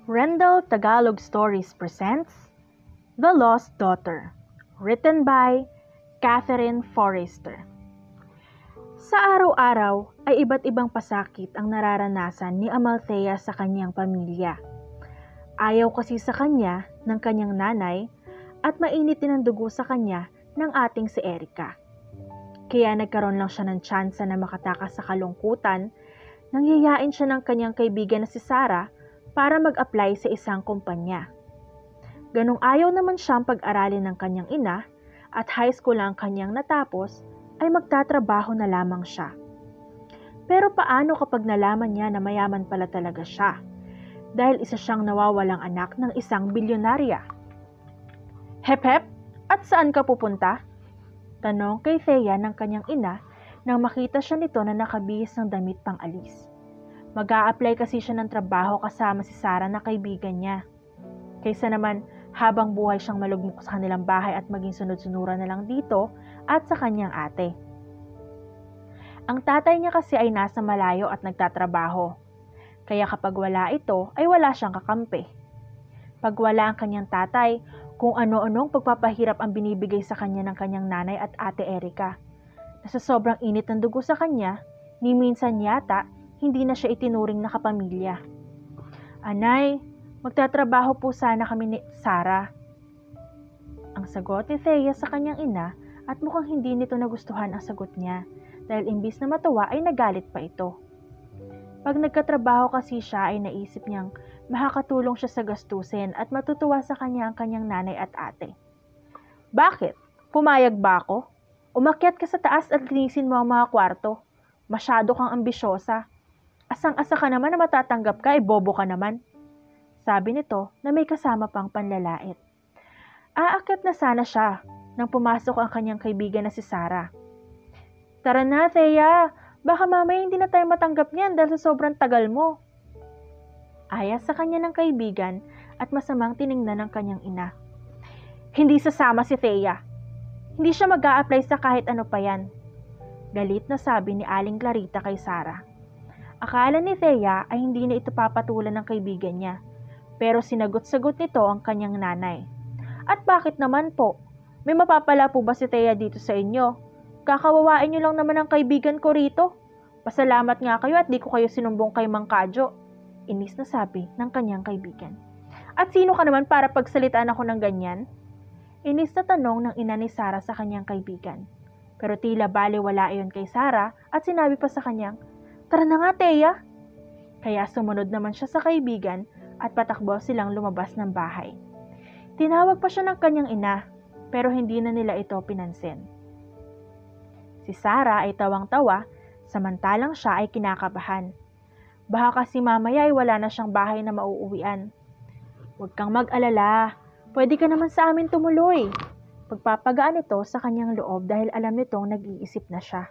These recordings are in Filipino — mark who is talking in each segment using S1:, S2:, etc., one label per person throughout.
S1: Rendell Tagalog Stories presents The Lost Daughter, written by Catherine Forrester. Sa araw-araw ay iba't ibang pasakit ang nararanasan ni Amalthea sa kanyang pamilya. Ayaw kasi sa kanya ng kanyang nanay at mainit din ang dugo sa kanya ng ating si Erica. Kaya nagkaroon lang siya ng tsansa na makatakas sa kalungkutan nang yayain siya ng kanyang kaibigan na si Sarah para mag-apply sa isang kumpanya. Ganong ayaw naman siyang pag-aralin ng kanyang ina at high school lang kanyang natapos ay magtatrabaho na lamang siya. Pero paano kapag nalaman niya na mayaman pala talaga siya dahil isa siyang nawawalang anak ng isang bilyonarya? Hep hep, at saan ka pupunta? Tanong kay Thea ng kanyang ina nang makita siya nito na nakabihis ng damit pang alis. Mag-a-apply kasi siya ng trabaho kasama si Sarah na kaibigan niya. Kaysa naman habang buhay siyang malugmok sa kanilang bahay at maging sunod-sunuran na lang dito at sa kanyang ate. Ang tatay niya kasi ay nasa malayo at nagtatrabaho. Kaya kapag wala ito ay wala siyang kakampi. Pag wala ang kanyang tatay, kung ano-anong pagpapahirap ang binibigay sa kanya ng kanyang nanay at ate Erica. Sa sobrang init ng dugo sa kanya, ni minsan yata, hindi na siya itinuring na kapamilya. Anay, magtatrabaho po sana kami ni Sarah. Ang sagot ni Thea sa kanyang ina at mukhang hindi nito nagustuhan ang sagot niya dahil imbis na matuwa ay nagalit pa ito. Pag nagkatrabaho kasi siya ay naisip niyang makakatulong siya sa gastusin at matutuwa sa kanya ang kanyang nanay at ate. Bakit? Pumayag ba ako? Umakyat ka sa taas at linisin mo ang mga kwarto. Masyado kang ambisyosa. Asang-asa ka naman na matatanggap ka, bobo ka naman. Sabi nito na may kasama pang panlalait. Aakyat na sana siya nang pumasok ang kanyang kaibigan na si Sarah. Tara na, Thea. Baka mamaya hindi na tayo matanggap niyan dahil sa sobrang tagal mo. Ayas sa kanya ng kaibigan at masamang tiningnan ng kanyang ina. Hindi sasama si Thea. Hindi siya mag-a-apply sa kahit ano pa yan. Galit na sabi ni Aling Clarita kay Sarah. Akala ni Thea ay hindi na ito papatulan ng kaibigan niya. Pero sinagot-sagot nito ang kanyang nanay. At bakit naman po? May mapapala po ba si Thea dito sa inyo? Kakawawain niyo lang naman ang kaibigan ko rito. Pasalamat nga kayo at di ko kayo sinumbong kay Mang Kadyo. Inis na sabi ng kanyang kaibigan. At sino ka naman para pagsalitaan ako ng ganyan? Inis na tanong ng ina ni Sarah sa kanyang kaibigan. Pero tila baliwala iyon kay Sarah at sinabi pa sa kanyang, Tara na nga, Thea! Kaya sumunod naman siya sa kaibigan at patakbo silang lumabas ng bahay. Tinawag pa siya ng kanyang ina, pero hindi na nila ito pinansin. Si Sarah ay tawang-tawa, samantalang siya ay kinakabahan. Baka kasi mamaya ay wala na siyang bahay na mauuwian. Huwag kang mag-alala, pwede ka naman sa amin tumuloy. Pagpapagaan ito sa kanyang loob dahil alam nitong nag-iisip na siya.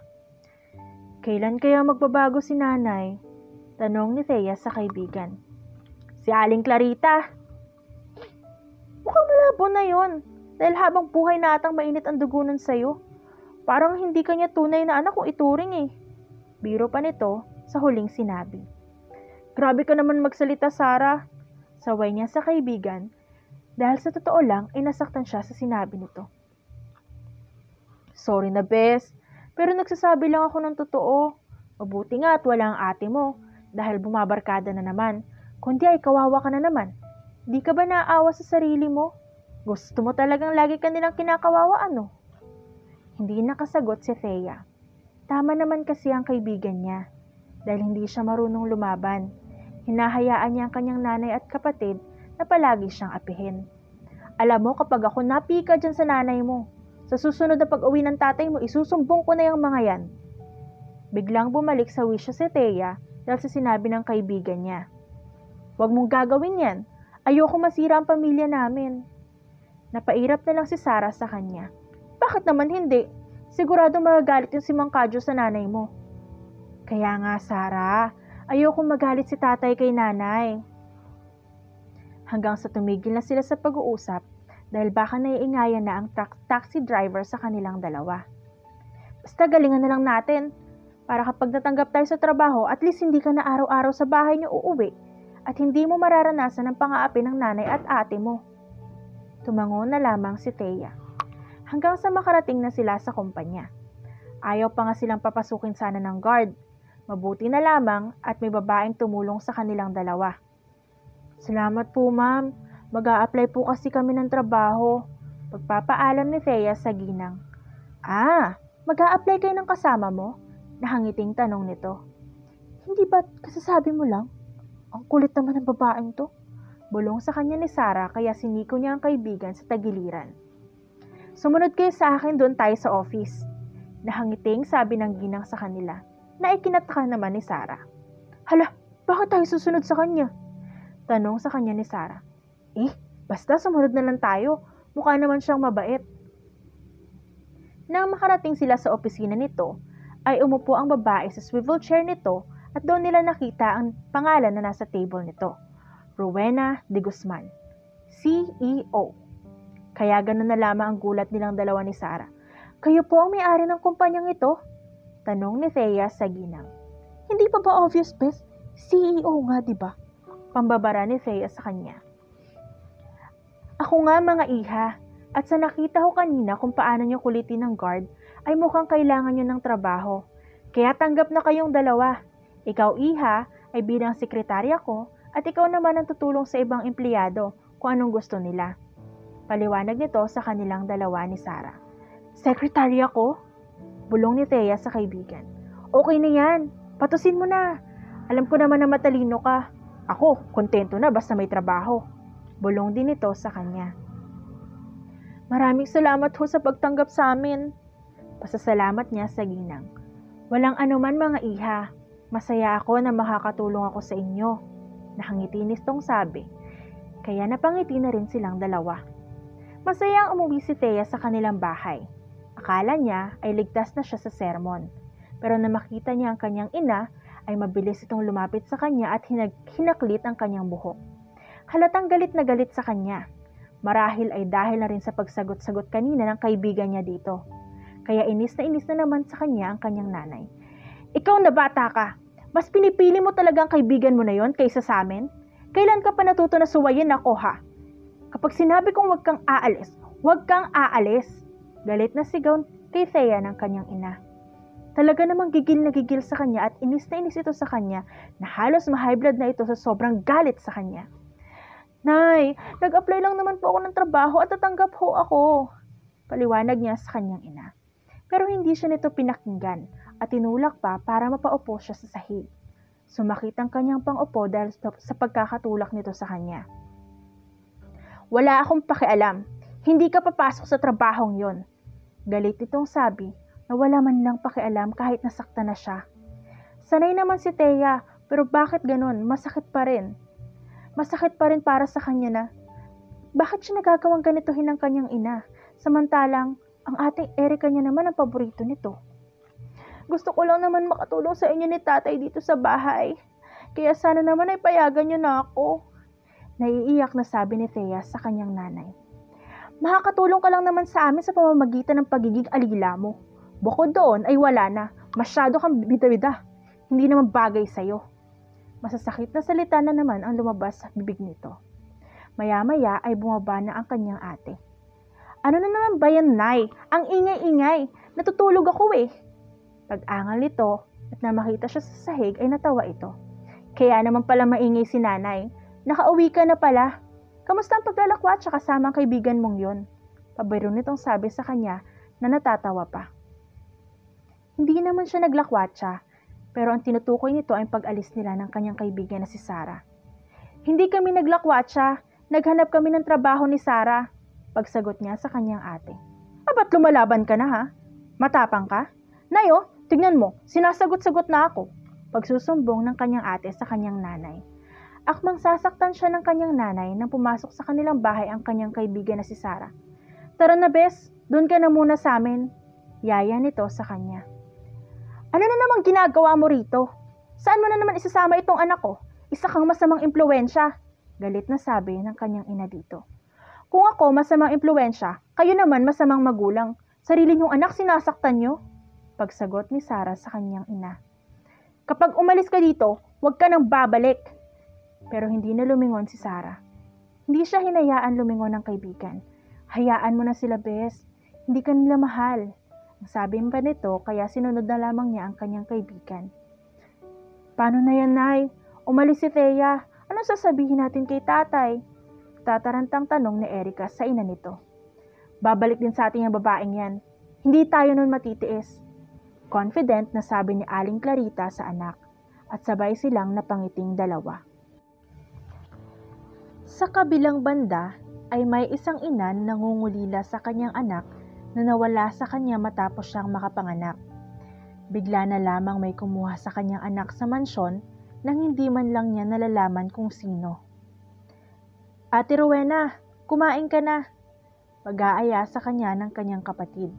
S1: Kailan kaya magbabago si nanay? Tanong ni Thea sa kaibigan. Si Aling Clarita. Mukhang malabo na yon dahil habang buhay na atang mainit ang dugo nun sa'yo. Parang hindi kanya tunay na anak kung ituring eh. Biro pa nito sa huling sinabi. Grabe ka naman magsalita, Sarah. Saway niya sa kaibigan dahil sa totoo lang ay nasaktan siya sa sinabi nito. Sorry na, bes. Pero nagsasabi lang ako ng totoo. Mabuti nga at wala ang ate mo dahil bumabarkada na naman. Kundi ay kawawa ka na naman. Di ka ba naaawa sa sarili mo? Gusto mo talagang lagi ka nilang kinakawawa, ano? Hindi nakasagot si Thea. Tama naman kasi ang kaibigan niya dahil hindi siya marunong lumaban. Hinahayaan niya ang kanyang nanay at kapatid na palagi siyang apihin. Alam mo, kapag ako napika dyan sa nanay mo, sa susunod na pag-uwi ng tatay mo, isusumbong ko na yung mga yan. Biglang bumalik sa wisyo si Thea dahil sa sinabi ng kaibigan niya. Huwag mong gagawin yan. Ayoko masira ang pamilya namin. Napairap na lang si Sarah sa kanya. Bakit naman hindi? Sigurado magagalit yung si Mang Kadyo sa nanay mo. Kaya nga, Sarah, ayoko magalit si tatay kay nanay. Hanggang sa tumigil na sila sa pag-uusap dahil baka naiingayan na ang taxi driver sa kanilang dalawa. Basta galingan na lang natin. Para kapag natanggap tayo sa trabaho, at least hindi ka na araw-araw sa bahay niyo uuwi. at hindi mo mararanasan ang pang-aapi ng nanay at ate mo. Tumango na lamang si Thea. Hanggang sa makarating na sila sa kumpanya. Ayaw pa nga silang papasukin sana ng guard. Mabuti na lamang at may babaeng tumulong sa kanilang dalawa. Salamat po ma'am, mag-a-apply po kasi kami ng trabaho. Pagpapaalam ni Thea sa ginang. Mag-a-apply kayo ng kasama mo? Nahangiting tanong nito. Hindi ba kasasabi mo lang? Ang kulit naman ng babaeng to. Bulong sa kanya ni Sarah kaya siniko niya ang kaibigan sa tagiliran. Sumunod kayo sa akin, doon tayo sa office. Nahangiting sabi ng ginang sa kanila na ikinataka naman ni Sarah. Hala, bakit tayo susunod sa kanya? Tanong sa kanya ni Sarah. Basta sumunod na lang tayo. Mukha naman siyang mabait. Nang makarating sila sa opisina nito, ay umupo ang babae sa swivel chair nito at doon nila nakita ang pangalan na nasa table nito. Rowena de Guzman, CEO. Kaya ganun na lamang ang gulat nilang dalawa ni Sarah. Kayo po ang may-ari ng kumpanyang ito? Tanong ni Thea sa ginang. Hindi pa ba obvious, Bes? CEO nga, di ba? Pambabara ni Thea sa kanya. Ako nga mga iha, at sa nakita ko kanina kung paano niyo kulitin ng guard, ay mukhang kailangan niyo ng trabaho. Kaya tanggap na kayong dalawa. Ikaw iha ay bilang sekretarya ko at ikaw naman ang tutulong sa ibang empleyado kung anong gusto nila. Paliwanag nito sa kanilang dalawa ni Sarah. Sekretarya ko? Bulong ni Thea sa kaibigan. Okay na yan, patusin mo na. Alam ko naman na matalino ka. Ako, kontento na basta may trabaho. Bulong din ito sa kanya. Maraming salamat ho sa pagtanggap sa amin. Pasasalamat niya sa ginang. Walang anuman mga iha. Masaya ako na makakatulong ako sa inyo. Nakangiti nitong sabi. Kaya napangiti na rin silang dalawa. Masaya ang umuwi si Thea sa kanilang bahay. Akala niya ay ligtas na siya sa sermon. Pero na makita niya ang kanyang ina, ay mabilis itong lumapit sa kanya at hinaklit ang kanyang buhok. Halatang galit na galit sa kanya. Marahil ay dahil na rin sa pagsagot-sagot kanina ng kaibigan niya dito. Kaya inis na naman sa kanya ang kanyang nanay. Ikaw na bata ka! Mas pinipili mo talagang kaibigan mo na yon kaysa sa amin? Kailan ka pa natuto na suwayin ako ha? Kapag sinabi kong huwag kang aalis, huwag kang aalis! Galit na sigaw kay Thea ng kanyang ina. Talaga namang gigil na gigil sa kanya at inis na inis ito sa kanya na halos ma-high blood na ito sa sobrang galit sa kanya. Nay, nag-apply lang naman po ako ng trabaho at tatanggap ho ako. Paliwanag niya sa kanyang ina. Pero hindi siya nito pinakinggan at tinulak pa para mapaupo siya sa sahig. Sumakit ang kanyang pang-upo dahil sa pagkakatulak nito sa kanya. Wala akong pakialam. Hindi ka papasok sa trabahong yon. Galit itong sabi na wala man lang pakialam kahit nasaktan na siya. Sanay naman si Thea, pero bakit ganun? Masakit pa rin. Masakit pa rin para sa kanya na, bakit siya nagagawang ganitohin ng kanyang ina? Samantalang, ang ating Erika niya naman ang paborito nito. Gusto ko lang naman makatulong sa inyo ni tatay dito sa bahay. Kaya sana naman ay payagan niyo na ako. Naiiyak na sabi ni Thea sa kanyang nanay. Makakatulong ka lang naman sa amin sa pamamagitan ng pagiging alila mo. Bukod doon ay wala na. Masyado kang bida-bida. Hindi naman bagay sa'yo. Masasakit na salita na naman ang lumabas sa bibig nito. Maya-maya ay bumaba na ang kanyang ate. Ano na naman ba yan, Nay? Ang ingay-ingay. Natutulog ako eh. Pag-angal nito at na makita siya sa sahig ay natawa ito. Kaya naman pala maingay si nanay. Nakauwi ka na pala. Kamusta ang paglalakwat sa kasama ang kaibigan mong yon? Pabiro nitong sabi sa kanya na natatawa pa. Hindi naman siya naglakwatsa, pero ang tinutukoy nito ay pag-alis nila ng kanyang kaibigan na si Sarah. Hindi kami naglakwatsa, naghanap kami ng trabaho ni Sarah, pagsagot niya sa kanyang ate. Ba't lumalaban ka na ha? Matapang ka? Nayo, tignan mo, sinasagot-sagot na ako. Pagsusumbong ng kanyang ate sa kanyang nanay. Akmang sasaktan siya ng kanyang nanay nang pumasok sa kanilang bahay ang kanyang kaibigan na si Sarah. Tara na bes, doon ka na muna sa amin. Yaya nito sa kanya. Ano na namang ginagawa mo rito? Saan mo na naman isasama itong anak ko? Isa kang masamang impluwensya. Galit na sabi ng kanyang ina dito. Kung ako masamang impluwensya, kayo naman masamang magulang. Sarili niyong anak sinasaktan niyo? Pagsagot ni Sarah sa kanyang ina. Kapag umalis ka dito, huwag ka nang babalik. Pero hindi na lumingon si Sarah. Hindi siya hinayaan lumingon ng kaibigan. Hayaan mo na sila, Bes. Hindi ka nila mahal. Ang sabi pa nito, kaya sinunod na lamang niya ang kanyang kaibigan. Paano na yan, Nay? Umalis si Thea. Ano sasabihin natin kay tatay? Tatarantang tanong ni Erica sa ina nito. Babalik din sa ating ang babaeng yan. Hindi tayo nun matitiis. Confident na sabi ni Aling Clarita sa anak at sabay silang napangiting dalawa. Sa kabilang banda ay may isang ina na nangungulila sa kanyang anak na nawala sa kanya matapos siyang makapanganak. Bigla na lamang may kumuha sa kanyang anak sa mansyon nang hindi man lang niya nalalaman kung sino. Ate Rowena, kumain ka na. Pag-aaya sa kanya ng kanyang kapatid.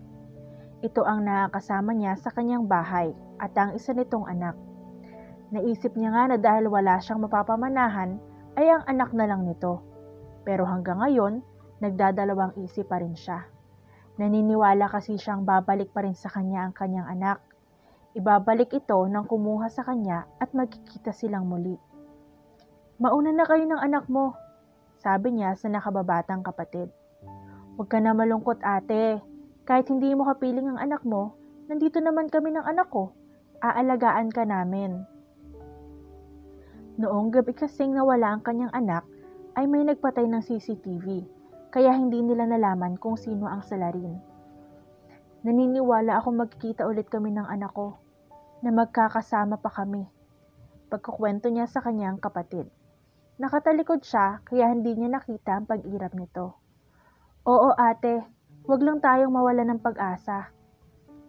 S1: Ito ang nakakasama niya sa kanyang bahay at ang isa nitong anak. Naisip niya nga na dahil wala siyang mapapamanahan ay ang anak na lang nito. Pero hanggang ngayon, nagdadalawang isip pa rin siya. Naniniwala kasi siyang babalik pa rin sa kanya ang kanyang anak. Ibabalik ito nang kumuha sa kanya at magkikita silang muli. Mauna na kayo ng anak mo, sabi niya sa nakababatang kapatid. Huwag ka na malungkot, ate. Kahit hindi mo kapiling ang anak mo, nandito naman kami ng anak ko. Aalagaan ka namin. Noong gabi kasing nawala ang kanyang anak, ay may nagpatay ng CCTV, kaya hindi nila nalaman kung sino ang salarin. Naniniwala ako magkikita ulit kami ng anak ko, na magkakasama pa kami. Pagkukwento niya sa kanyang kapatid. Nakatalikod siya, kaya hindi niya nakita ang pag-irap nito. Oo ate, huwag lang tayong mawala ng pag-asa.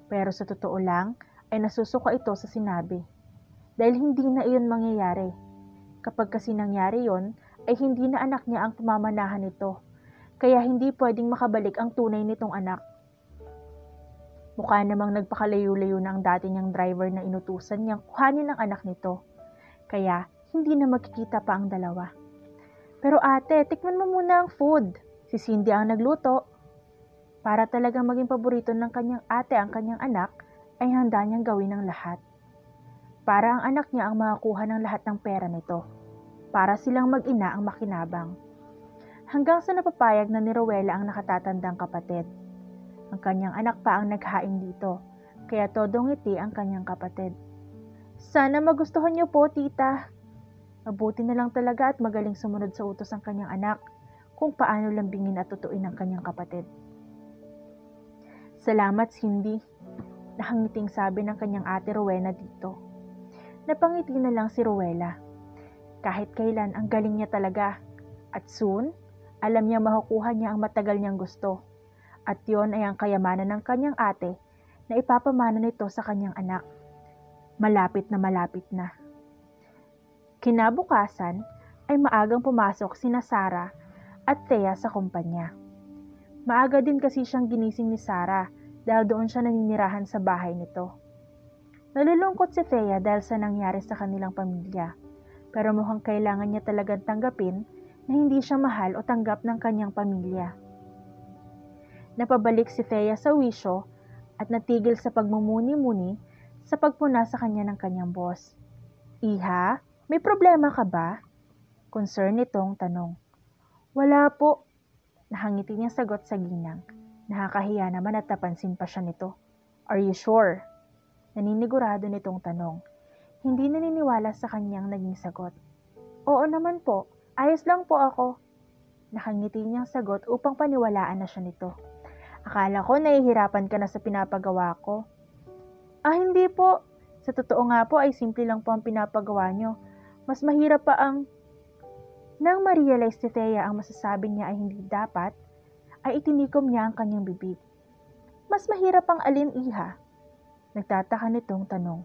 S1: Pero sa totoo lang, ay nasusuka ito sa sinabi. Dahil hindi na iyon mangyayari. Kapag kasi nangyari yon, ay hindi na anak niya ang pamamanahan nito. Kaya hindi pwedeng makabalik ang tunay nitong anak. Mukha namang nagpakalayo-layo na ang dati niyang driver na inutusan niyang kuhanin ang anak nito. Kaya hindi na magkikita pa ang dalawa. Pero ate, tikman mo muna ang food. Si Cindy ang nagluto. Para talagang maging paborito ng kanyang ate ang kanyang anak, ay handa niyang gawin ang lahat. Para ang anak niya ang makakuha ng lahat ng pera nito. Para silang mag-ina ang makinabang. Hanggang sa napapayag na ni Rowella ang nakatatandang kapatid. Ang kanyang anak pa ang naghain dito, kaya todo ngiti ang kanyang kapatid. Sana magustuhan niyo po, tita. Mabuti na lang talaga at magaling sumunod sa utos ang kanyang anak kung paano lambingin at tutuin ang kanyang kapatid. Salamat, Cindy. Nakangiting sabi ng kanyang ate Rowena dito. Napangiti na lang si Rowella. Kahit kailan ang galing niya talaga. At soon, alam niya makukuha niya ang matagal niyang gusto. At yon ay ang kayamanan ng kanyang ate na ipapamana nito sa kanyang anak. Malapit na. Kinabukasan ay maagang pumasok sina Sarah at Thea sa kumpanya. Maaga din kasi siyang ginising ni Sarah dahil doon siya naninirahan sa bahay nito. Nalulungkot si Thea dahil sa nangyari sa kanilang pamilya, pero mukhang kailangan niya talagang tanggapin na hindi siya mahal o tanggap ng kanyang pamilya. Napabalik si Thea sa wisyo at natigil sa pagmumuni-muni sa pagpuna sa kanya ng kanyang boss. Iha, may problema ka ba? Concern nitong tanong. Wala po. Nahangiti niyang sagot sa ginang. Nakakahiya naman at napansin pa siya nito. Are you sure? Naninigurado nitong tanong. Hindi naniniwala sa kanyang naging sagot. Oo naman po, ayos lang po ako. Nakangiti niyang sagot upang paniwalaan na siya nito. Akala ko nahihirapan ka na sa pinapagawa ko. Hindi po. Sa totoo nga po ay simple lang po ang pinapagawa niyo. Mas mahirap pa ang... Nang ma-realize si Thea ang masasabi niya ay hindi dapat, ay itinikom niya ang kanyang bibig. Mas mahirap ang alin, iha? Nagtataka nitong tanong.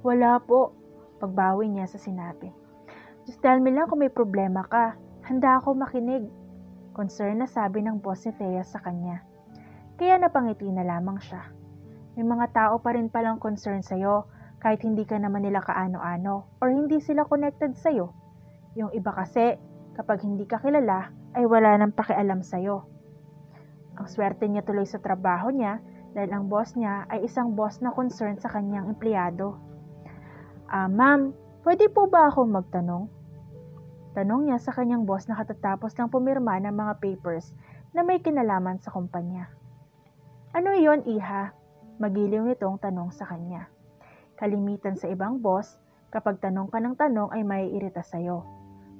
S1: Wala po. Pagbawi niya sa sinabi. Just tell me lang kung may problema ka. Handa ako makinig. Concern na sabi ng boss ni Thea sa kanya. Kaya napangiti na lamang siya. May mga tao pa rin palang concern sa'yo kahit hindi ka naman nila kaano-ano or hindi sila connected sa'yo. Yung iba kasi, kapag hindi ka kilala, ay wala nang pakialam sa'yo. Ang swerte niya tuloy sa trabaho niya dahil ang boss niya ay isang boss na concern sa kanyang empleyado. Ma'am, Pwede po ba akong magtanong? Tanong niya sa kanyang boss na katatapos lang pumirma ng mga papers na may kinalaman sa kumpanya. Ano iyon, iha? Magiliw nitong tanong sa kanya. Kalimitan sa ibang boss, kapag tanong ka ng tanong ay maiirita sa'yo.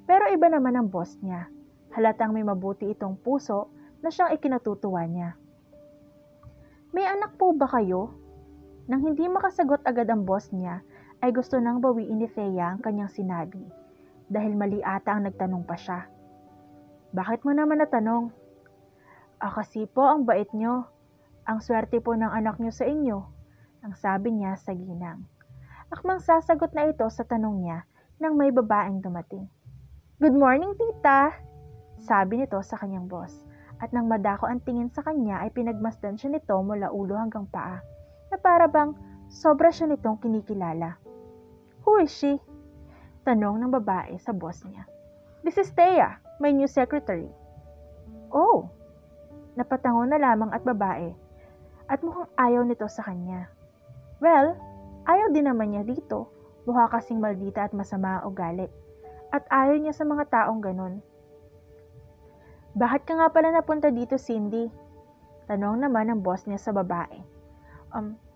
S1: Pero iba naman ang boss niya. Halatang may mabuti itong puso na siyang ikinatutuwa niya. May anak po ba kayo? Nang hindi makasagot agad ang boss niya, ay gusto nang bawiin ni Thea ang kanyang sinabi. Dahil mali ata ang nagtanong pa siya. Bakit mo naman natanong? Kasi po ang bait nyo. Ang swerte po ng anak nyo sa inyo, ang sabi niya sa ginang. Akmang sasagot na ito sa tanong niya nang may babaeng dumating. Good morning, tita! Sabi nito sa kanyang boss. At nang madako ang tingin sa kanya ay pinagmasdan siya nito mula ulo hanggang paa, na para bang sobra siya nitong kinikilala. Who is she? Tanong ng babae sa boss niya. This is Thea, my new secretary. Oh! Napatango na lamang at babae. At mukhang ayaw nito sa kanya. Well, ayaw din naman niya dito. Mukha kasing maldita at masama ang ugali. At ayaw niya sa mga taong ganun. Bakit ka nga pala napunta dito, Cindy? Tanong naman ng boss niya sa babae.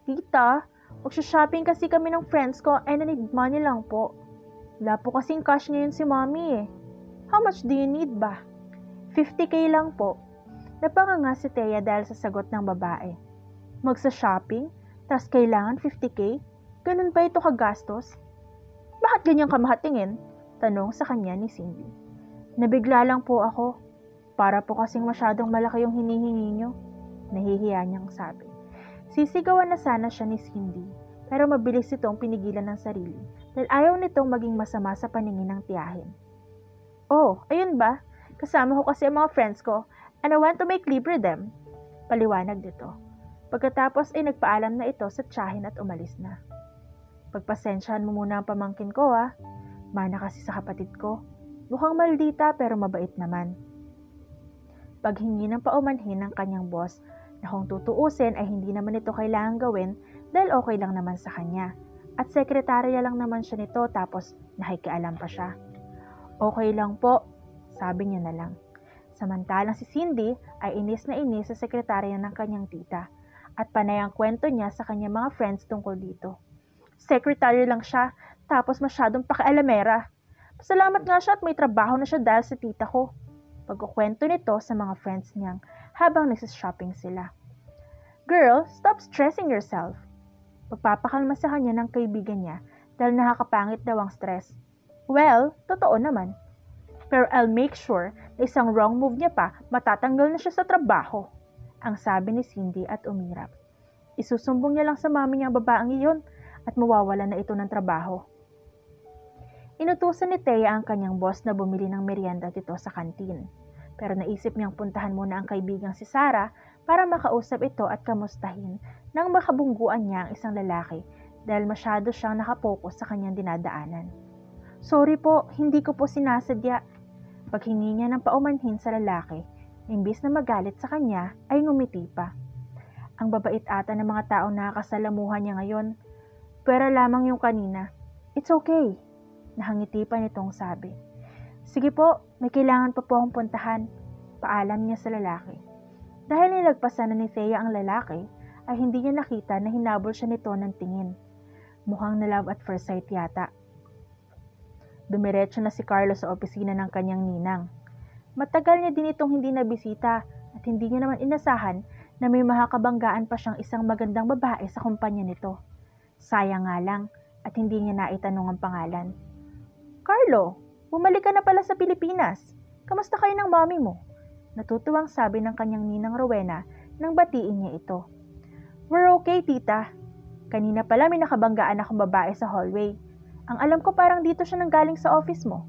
S1: Tita, magsha-shopping kasi kami ng friends ko and I need money lang po. Wala po kasing cash ngayon si mommy eh. How much do you need ba? 50k lang po. Napanganga si Thea dahil sa sagot ng babae. Magsa-shopping? Tas kailangan 50k? Ganun ba ito kagastos? Bakit ganyan ka mahatingin? Tanong sa kanya ni Cindy. Nabigla lang po ako. Para po kasing masyadong malaki yung hinihingi nyo. Nahihiya niyang sabi. Sisigawan na sana siya ni Cindy, pero mabilis itong pinigilan ng sarili dahil ayaw nitong maging masama sa paningin ng tiyahin. Oh, ayun ba? Kasama ko kasi ang mga friends ko and I want to make libre them. Paliwanag nito. Pagkatapos ay nagpaalam na ito sa tiyahin at umalis na. Pagpasensyahan mo muna ang pamangkin ko Mana kasi sa kapatid ko. Mukhang maldita pero mabait naman. Paghingi ng paumanhin ng kanyang boss na kung tutuusin ay hindi naman ito kailangang gawin dahil okay lang naman sa kanya. At sekretarya lang naman siya nito tapos nakikialam pa siya. Okay lang po, sabi niya na lang. Samantalang si Cindy ay inis na inis sa sekretarya ng kanyang tita at panay ang kwento niya sa kanyang mga friends tungkol dito. Secretary lang siya, tapos masyadong pakialamera. Pasalamat nga siya at may trabaho na siya dahil sa tita ko. Pagkukwento nito sa mga friends niyang habang nagsishopping sila. Girl, stop stressing yourself. Pagpapakalma sa kanya ng kaibigan niya dahil nakakapangit daw ang stress. Well, totoo naman. Pero I'll make sure na isang wrong move niya pa matatanggal na siya sa trabaho. Ang sabi ni Cindy at umirap. Isusumbong niya lang sa mami niya ang babaeng iyon at mawawala na ito ng trabaho. Inutusan ni Thea ang kanyang boss na bumili ng merienda dito sa kantin. Pero naisip niyang puntahan muna ang kaibigang si Sarah para makausap ito at kamustahin nang makabungguan niya ang isang lalaki dahil masyado siyang nakapokus sa kanyang dinadaanan. Sorry po, hindi ko po sinasadya. Paghingi niya ng paumanhin sa lalaki, imbis na magalit sa kanya ay ngumiti pa. Ang babait ata ng mga taong nakakasalamuhan niya ngayon. Pwera lamang yung kanina. It's okay. Nahangiti pa nitong sabi. Sige po, may kailangan pa po akong puntahan. Paalam niya sa lalaki. Dahil nilagpasan na ni Thea ang lalaki, ay hindi niya nakita na hinabol siya nito ng tingin. Mukhang na love at first sight yata. Dumiretso na si Carlos sa opisina ng kanyang ninang. Matagal niya din itong hindi nabisita at hindi niya naman inasahan na may makakabanggaan pa siyang isang magandang babae sa kumpanya nito. Sayang nga lang at hindi niya naitanong ang pangalan. Carlo, bumalik ka na pala sa Pilipinas. Kamusta kayo ng mami mo? Natutuwang sabi ng kanyang ninang Rowena nang batiin niya ito. We're okay, tita. Kanina pala may nakabanggaan akong babae sa hallway. Ang alam ko parang dito siya nanggaling sa office mo.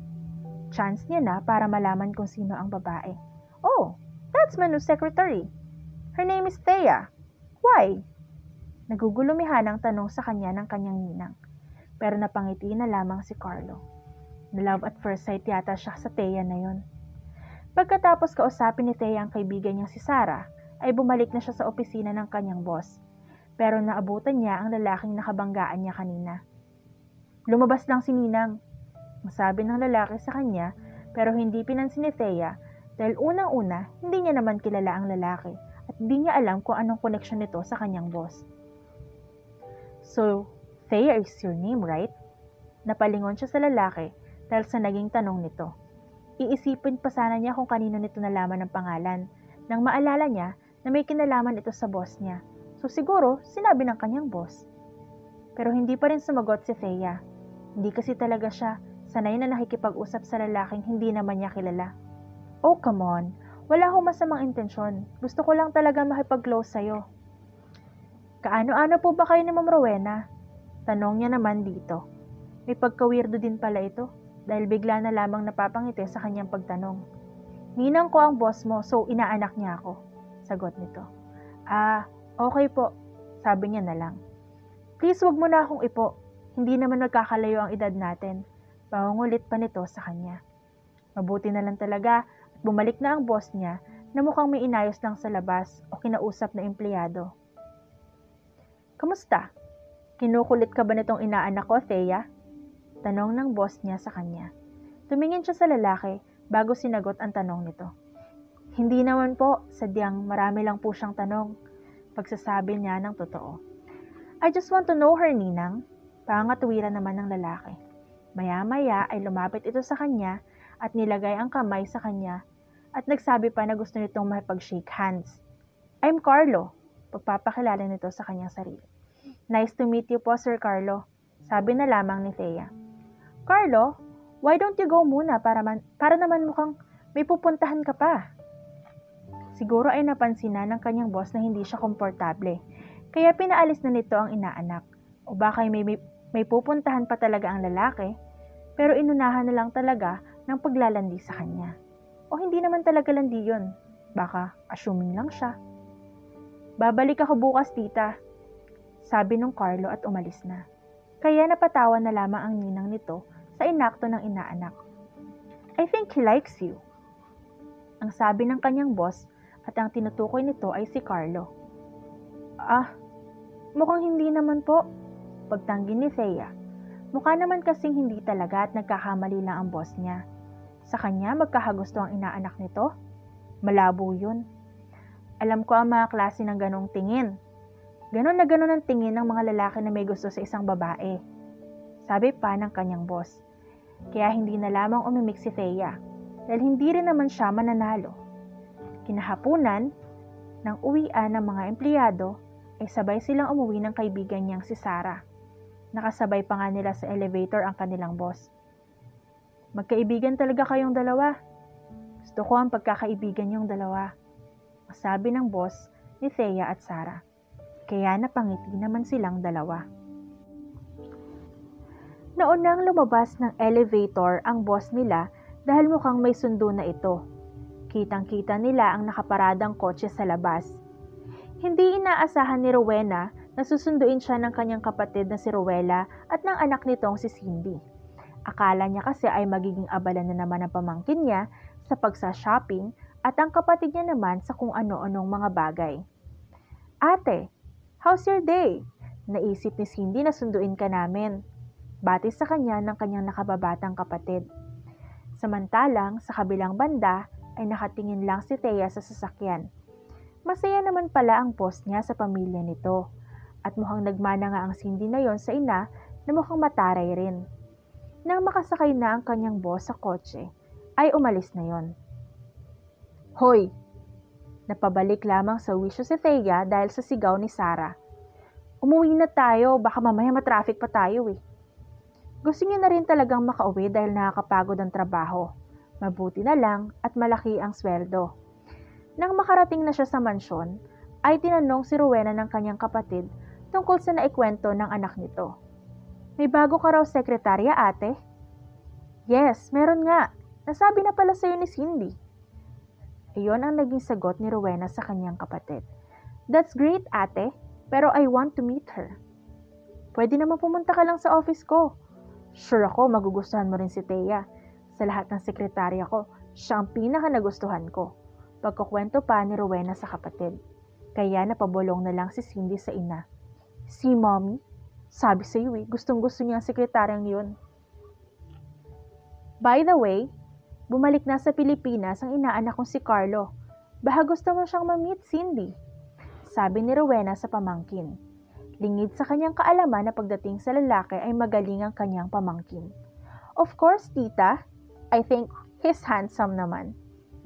S1: Chance niya na para malaman kung sino ang babae. Oh, that's my new secretary. Her name is Thea. Why? Nagugulumihan ang tanong sa kanya ng kanyang ninang. Pero napangiti na lamang si Carlo. Na-love at first sight yata siya sa Thea na yon. Pagkatapos kausapin ni Thea ang kaibigan niyang si Sarah, ay bumalik na siya sa opisina ng kanyang boss. Pero naabutan niya ang lalaking nakabanggaan niya kanina. Lumabas lang si Ninang, masabi ng lalaki sa kanya, pero hindi pinansin ni Thea dahil unang-una hindi niya naman kilala ang lalaki at hindi niya alam kung anong koneksyon nito sa kanyang boss. So, Thea is your name, right? Napalingon siya sa lalaki dahil sa naging tanong nito. Iisipin pa sana niya kung kanino nito nalaman ang pangalan nang maalala niya na may kinalaman ito sa boss niya. So siguro, sinabi ng kanyang boss. Pero hindi pa rin sumagot si Thea. Hindi kasi talaga siya sanay na nakikipag-usap sa lalaking hindi naman niya kilala. Oh, come on. Wala akong masamang intensyon. Gusto ko lang talaga makipag-close sa'yo. Kaano-ano po ba kayo ni Ma'am Rowena? Tanong niya naman dito. May pagka-weirdo din pala ito dahil bigla na lamang napapangiti sa kanyang pagtanong. Ninang ko ang boss mo, so inaanak niya ako. Sagot nito. Okay po. Sabi niya na lang. Please wag mo na akong ipo. Hindi naman nagkakalayo ang edad natin. Pangungulit pa nito sa kanya. Mabuti na lang talaga at bumalik na ang boss niya na mukhang may inayos lang sa labas o kinausap na empleyado. Kamusta? Kinukulit ka ba nitong inaanak ko, Thea? Tanong ng boss niya sa kanya. Tumingin siya sa lalaki bago sinagot ang tanong nito. Hindi naman po, sadyang marami lang po siyang tanong. Pagsasabi niya ng totoo. I just want to know her, Ninang. Pangatuwiran naman ng lalaki. Maya-maya ay lumapit ito sa kanya at nilagay ang kamay sa kanya at nagsabi pa na gusto nitong makipag-shake hands. I'm Carlo. Pagpapakilala nito sa kanyang sarili. Nice to meet you po, Sir Carlo. Sabi na lamang ni Thea. Carlo, why don't you go muna para naman mukhang may pupuntahan ka pa? Siguro ay napansin na ng kanyang boss na hindi siya komportable, kaya pinaalis na nito ang inaanak. O baka may pupuntahan pa talaga ang lalaki, pero inunahan na lang talaga ng paglalandi sa kanya. O hindi naman talaga landi yun, baka assuming lang siya. Babalik ako bukas, tita, sabi nung Carlo at umalis na. Kaya napatawa na lamang ang ninang nito sa inakto ng inaanak. I think he likes you. Ang sabi ng kanyang boss at ang tinutukoy nito ay si Carlo. Mukhang hindi naman po. Pagtanggi ni Thea. Mukha naman kasing hindi talaga at nagkakamali lang ang boss niya. Sa kanya magkakagusto ang inaanak nito? Malabo yun. Alam ko ang mga klase ng ganong tingin. Ganon na ganon ang tingin ng mga lalaki na may gusto sa isang babae. Sabi pa ng kanyang boss. Kaya hindi na lamang umimik si Thea dahil hindi rin naman siya mananalo. Kinahapunan, nang uwian ng mga empleyado, ay sabay silang umuwi ng kaibigan niyang si Sarah. Nakasabay pa nga nila sa elevator ang kanilang boss. Magkaibigan talaga kayong dalawa. Gusto ko ang pagkakaibigan niyong dalawa. Masabi ng boss ni Thea at Sarah. Kaya napangiti naman silang dalawa. Naunang lumabas ng elevator ang boss nila dahil mukhang may sundo na ito. Kitang-kita nila ang nakaparadang kotse sa labas. Hindi inaasahan ni Rowena na susunduin siya ng kanyang kapatid na si Rowella at ng anak nitong si Cindy. Akala niya kasi ay magiging abala na naman ang pamangkin niya sa pagsa-shopping at ang kapatid niya naman sa kung ano-anong mga bagay. Ate, how's your day? Naisip ni Cindy na sunduin ka namin. Bati sa kanya ng kanyang nakababatang kapatid. Samantalang sa kabilang banda ay nakatingin lang si Thea sa sasakyan. Masaya naman pala ang boss niya sa pamilya nito. At mukhang nagmana nga ang Cindy na yon sa ina na mukhang mataray rin. Nang makasakay na ang kanyang boss sa kotse, ay umalis na yon. Hoy! Napabalik lamang sa wisyo si Thea dahil sa sigaw ni Sarah. Umuwi na tayo, baka mamaya matraffic pa tayo eh. Gusto niya na rin talagang makauwi dahil nakakapagod ang trabaho. Mabuti na lang at malaki ang sweldo. Nang makarating na siya sa mansyon, ay tinanong si Rowena ng kanyang kapatid tungkol sa naikwento ng anak nito. May bago ka raw sekretarya, ate? Yes, meron nga. Nasabi na pala sa'yo ni Cindy. Iyon ang naging sagot ni Rowena sa kanyang kapatid. That's great, ate, pero I want to meet her. Pwede naman pumunta ka lang sa office ko. Sure ako, magugustuhan mo rin si Thea. Sa lahat ng sekretarya ko, siya ang pinaka nagustuhan ko. Pagkukwento pa ni Rowena sa kapatid. Kaya napabulong na lang si Cindy sa ina. See, Mommy? Sabi sa'yo gustong-gusto niya ang sekretaryang yun. By the way, bumalik na sa Pilipinas ang inaanak kong si Carlo. Baka gusto mo siyang ma-meet, Cindy. Sabi ni Rowena sa pamangkin. Lingid sa kanyang kaalaman na pagdating sa lalaki ay magaling ang kanyang pamangkin. Of course, tita. I think he's handsome naman.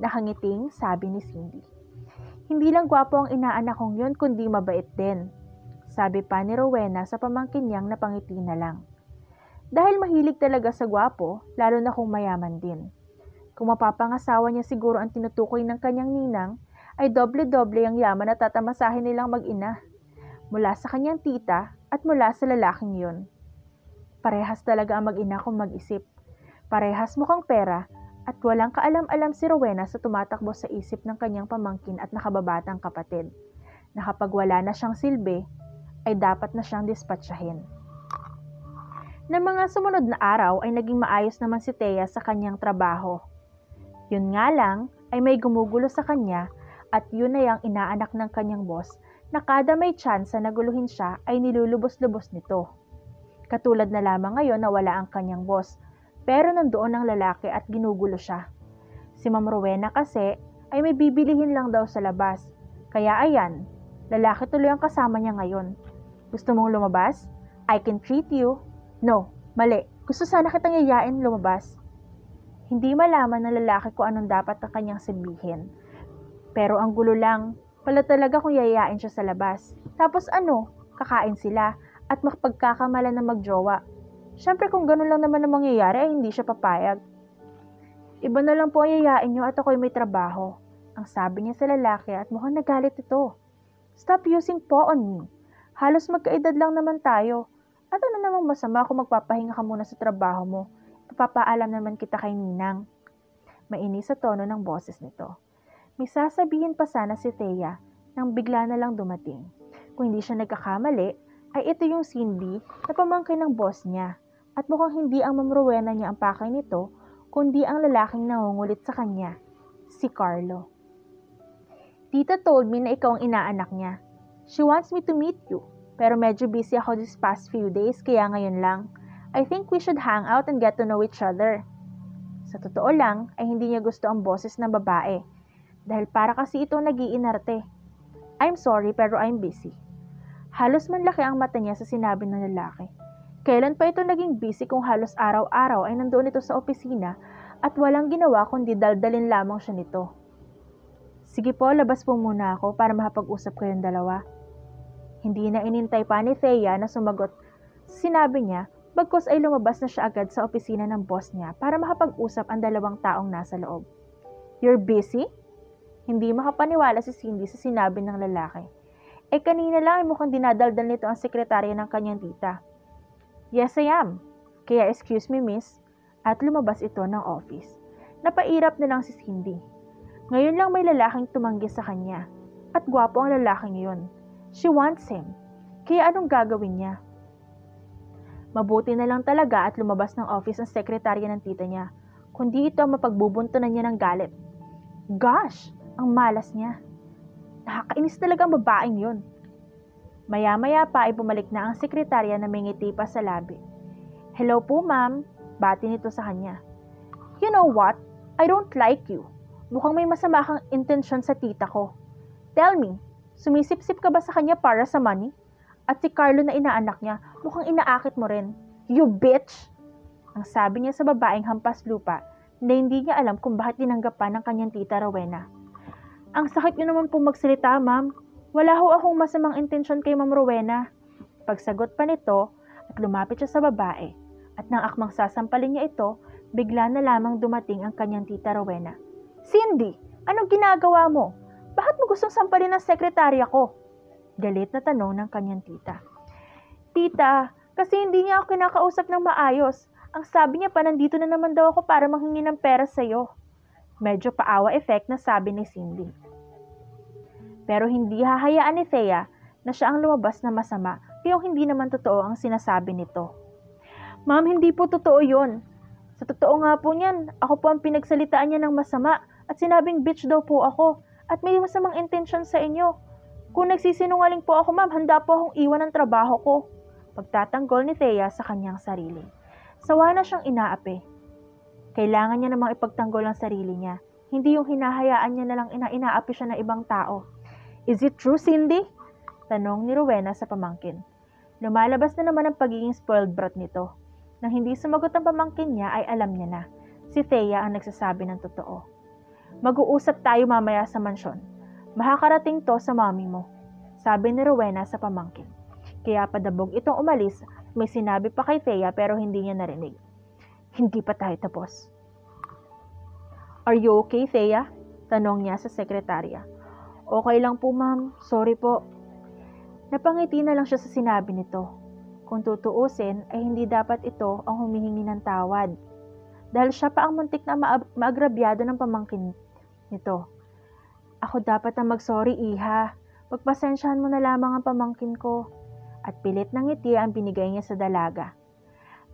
S1: Nakangiting sabi ni Cindy. Hindi lang gwapo ang inaanak kong yun kundi mabait din. Sabi pa ni Rowena sa pamangkin niyang napangiti na lang. Dahil mahilig talaga sa gwapo, lalo na kung mayaman din. Kung mapapangasawa niya siguro ang tinutukoy ng kanyang ninang, ay doble-doble ang yaman na tatamasahin nilang mag-ina. Mula sa kanyang tita at mula sa lalaking yun. Parehas talaga ang mag-ina kung mag-isip. Parehas mukhang pera at walang kaalam-alam si Rowena sa tumatakbo sa isip ng kanyang pamangkin at nakababatang kapatid. Na kapag wala na siyang silbi, ay dapat na siyang dispatsahin. Ng mga sumunod na araw ay naging maayos naman si Thea sa kanyang trabaho. Yun nga lang ay may gumugulo sa kanya at yun ay ang inaanak ng kanyang boss na kada may tsansa na guluhin siya ay nilulubos-lubos nito. Katulad na lamang ngayon na wala ang kanyang boss pero nandoon ang lalaki at ginugulo siya. Si Ma'am Rowena kasi ay may bibilihin lang daw sa labas. Kaya ayan, lalaki tuloy ang kasama niya ngayon. Gusto mong lumabas? I can treat you. No, mali. Gusto sana kitang yayain lumabas. Hindi malaman ng lalaki kung anong dapat ang kanyang sabihin. Pero ang gulo lang, pala talaga kung yayain siya sa labas. Tapos kakain sila at makapagkakamalan na magjowa. Siyempre kung ganun lang naman ang mangyayari ay hindi siya papayag. Iba na lang po ang yayain niyo at ako'y may trabaho. Ang sabi niya sa lalaki at mukhang nagalit ito. Stop using po on me. Halos magkaedad lang naman tayo. At ano namang masama kung magpapahinga ka muna sa trabaho mo? Papaalam naman kita kay Ninang. Mainis sa tono ng boses nito. May sasabihin pa sana si Thea nang bigla na lang dumating. Kung hindi siya nagkakamali, ay ito yung Cindy na pamangkin ng boss niya. At mukhang hindi ang Ma'am Rowena niya ang pakay nito, kundi ang lalaking nangungulit sa kanya, si Carlo. Tita told me na ikaw ang inaanak niya. She wants me to meet you. Pero medyo busy ako this past few days kaya ngayon lang. I think we should hang out and get to know each other. Sa totoo lang ay hindi niya gusto ang boses ng babae. Dahil para kasi ito nag-iinarte. I'm sorry pero I'm busy. Halos manlaki ang mata niya sa sinabi ng lalaki. Kailan pa ito naging busy kung halos araw-araw ay nandoon ito sa opisina at walang ginawa kundi daldalin lamang siya nito. Sige po, labas po muna ako para makapag-usap kayong dalawa. Hindi na inintay pa ni Thea na sumagot. Sinabi niya, bagkus ay lumabas na siya agad sa opisina ng boss niya para makapag-usap ang dalawang taong nasa loob. You're busy? Hindi makapaniwala si Cindy sa sinabi ng lalaki. Kanina lang ay mukhang dinadaldal nito ang sekretarya ng kanyang tita. Yes, I am. Kaya excuse me, miss. At lumabas ito ng office. Napairap na lang si Cindy. Ngayon lang may lalaking tumanggi sa kanya. At gwapo ang lalaking yun. She wants him. Kaya anong gagawin niya? Mabuti na lang talaga at lumabas ng office ang sekretarya ng tita niya. Kundi ito ang mapagbubuntunan niya ng galit. Gosh! Ang malas niya. Nakakainis talaga ang babaeng yun. Maya-maya pa ay bumalik na ang sekretarya na may ngiti pa sa labi. Hello po ma'am. Bati nito sa kanya. You know what? I don't like you. Mukhang may masama kang intensyon sa tita ko. Tell me, sumisip-sip ka ba sa kanya para sa money? At si Carlo na inaanak niya, mukhang inaakit mo rin. You bitch! Ang sabi niya sa babaeng hampas lupa na hindi niya alam kung bakit tinanggapan ng kanyang tita Rowena. Ang sakit niyo naman pong magsalita, ma'am. Wala ho akong masamang intensyon kay Ma'am Rowena. Pagsagot pa nito at lumapit siya sa babae. At nang akmang sasampalin niya ito, bigla na lamang dumating ang kanyang tita Rowena. Cindy, anong ginagawa mo? Bakit mo gustong sampalin ang sekretarya ko? Galit na tanong ng kanyang tita. Tita, kasi hindi niya ako kinakausap ng maayos. Ang sabi niya pa nandito na naman daw ako para manghingi ng pera sa'yo. Medyo paawa effect na sabi ni Cindy. Pero hindi hahayaan ni Thea na siya ang lumabas na masama kaya hindi naman totoo ang sinasabi nito. Ma'am, hindi po totoo yun. Sa totoo nga po niyan, ako po ang pinagsalitaan niya ng masama at sinabing bitch daw po ako at may masamang intensyon sa inyo. Kung nagsisinungaling po ako, ma'am, handa po akong iwan ang trabaho ko. Pagtatanggol ni Thea sa kanyang sarili. Sawa na siyang inaapi. Kailangan niya namang ipagtanggol ang sarili niya. Hindi yung hinahayaan niya na lang inaapi siya ng ibang tao. Is it true, Cindy? Tanong ni Rowena sa pamangkin. Lumalabas na naman ang pagiging spoiled brat nito. Nang hindi sumagot ang pamangkin niya ay alam niya na. Si Thea ang nagsasabi ng totoo. Mag-uusap tayo mamaya sa mansyon. Makakarating to sa mami mo, sabi ni Rowena sa pamangkin. Kaya padabog itong umalis at may sinabi pa kay Thea pero hindi niya narinig. Hindi pa tayo tapos. Are you okay, Thea? Tanong niya sa sekretarya. Okay lang po, ma'am. Sorry po. Napangiti na lang siya sa sinabi nito. Kung tutuusin ay hindi dapat ito ang humihingi ng tawad. Dahil siya pa ang muntik na maagrabyado ng pamangkin nito. Ako dapat ang mag-sorry, iha. Pagpasensyahan mo na lamang ang pamangkin ko. At pilit ng ngiti ang binigay niya sa dalaga.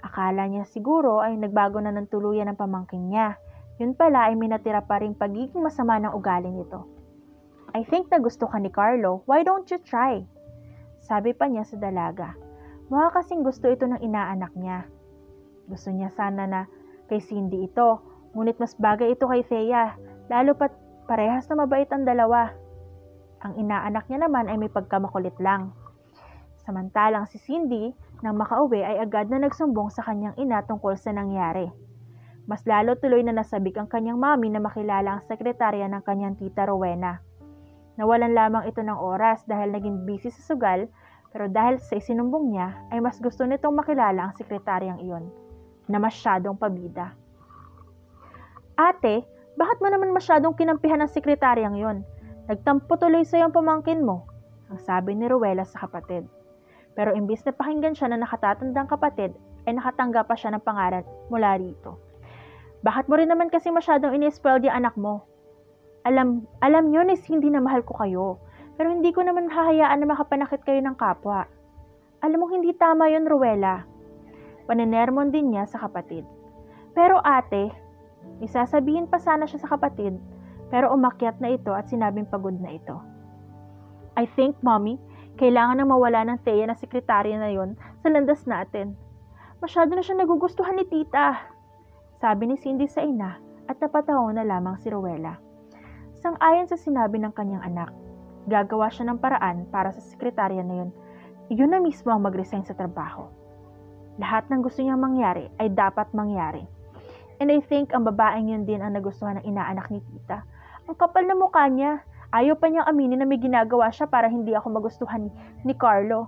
S1: Akala niya siguro ay nagbago na ng tuluyan ang pamangkin niya. Yun pala ay minatira pa rin pagiging masama ng ugali nito. I think na gusto ka ni Carlo. Why don't you try? Sabi pa niya sa dalaga. Mukha kasing gusto ito ng inaanak niya. Gusto niya sana na kay Cindy ito. Ngunit mas bagay ito kay Thea. Lalo pat parehas na mabait ang dalawa. Ang inaanak niya naman ay may pagkamakulit lang. Samantalang si Cindy, nang makauwi ay agad na nagsumbong sa kanyang ina tungkol sa nangyari. Mas lalo tuloy na nasabik ang kanyang mami na makilala ang sekretarya ng kanyang tita Rowena. Nawalan lamang ito ng oras dahil naging busy sa sugal, pero dahil sa isinumbong niya ay mas gusto nitong makilala ang sekretaryang iyon, na masyadong pabida. Ate, bakit mo naman masyadong kinampihan ang sekretaryang iyon? Nagtampo tuloy sa iyong pamangkin mo, ang sabi ni Rowena sa kapatid. Pero imbis na pakinggan siya na nakatatandang kapatid, ay nakatanggap pa siya ng pangalan mula rito. Bakit mo rin naman kasi masyadong ini-spoil yung anak mo? Alam nyo na hindi na mahal ko kayo, pero hindi ko naman hahayaan na makapanakit kayo ng kapwa. Alam mo hindi tama yun, Rowena. Paninermon din niya sa kapatid. Pero ate, isasabihin pa sana siya sa kapatid, pero umakyat na ito at sinabing pagod na ito. I think, Mommy, kailangan na mawala ng Thea na sekretarya na yon sa landas natin. Masyado na siya nagugustuhan ni tita, sabi ni Cindy sa ina at napatawa na lamang si Rowena. Sang-ayon sa sinabi ng kanyang anak, gagawa siya ng paraan para sa sekretarya na yon. Iyon na mismo ang mag-resign sa trabaho. Lahat ng gusto niyang mangyari ay dapat mangyari. And I think ang babaeng yun din ang nagustuhan ng inaanak ni tita. Ang kapal na mukha niya. Ayaw pa niyang aminin na may ginagawa siya para hindi ako magustuhan ni Carlo.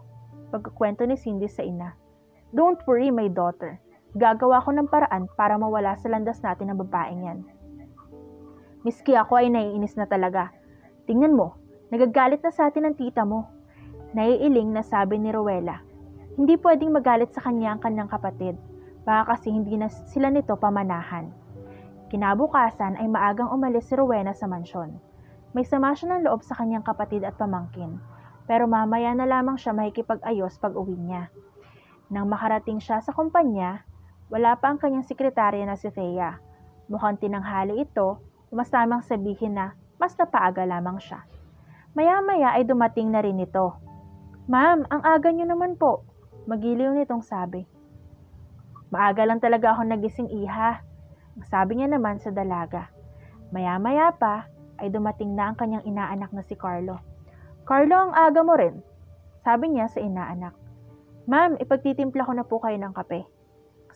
S1: Pagkukwento ni Cindy sa ina. Don't worry, my daughter. Gagawa ko ng paraan para mawala sa landas natin ang babaeng yan. Miski ako ay naiinis na talaga. Tingnan mo, nagagalit na sa atin ang tita mo. Naiiling na sabi ni Rowena. Hindi pwedeng magalit sa kanya ang kanyang kapatid. Baka kasi hindi na sila nito pamanahan. Kinabukasan ay maagang umalis si Rowena sa mansyon. May sama siya ng loob sa kanyang kapatid at pamangkin, pero mamaya na lamang siya makikipag-ayos pag uwi niya. Nang makarating siya sa kumpanya, wala pa ang kanyang sekretarya na si Thea. Mukhang tinanghali ito, umasamang sabihin na mas napaaga lamang siya. Maya-maya ay dumating na rin ito. Ma'am, ang aga niyo naman po, magiliw nitong sabi. Maaga lang talaga ako nagising, iha, ang sabi niya naman sa dalaga. Maya-maya pa, ay dumating na ang kanyang inaanak na si Carlo. Carlo, ang aga mo rin, sabi niya sa inaanak. Ma'am, ipagtitimpla ko na po kayo ng kape,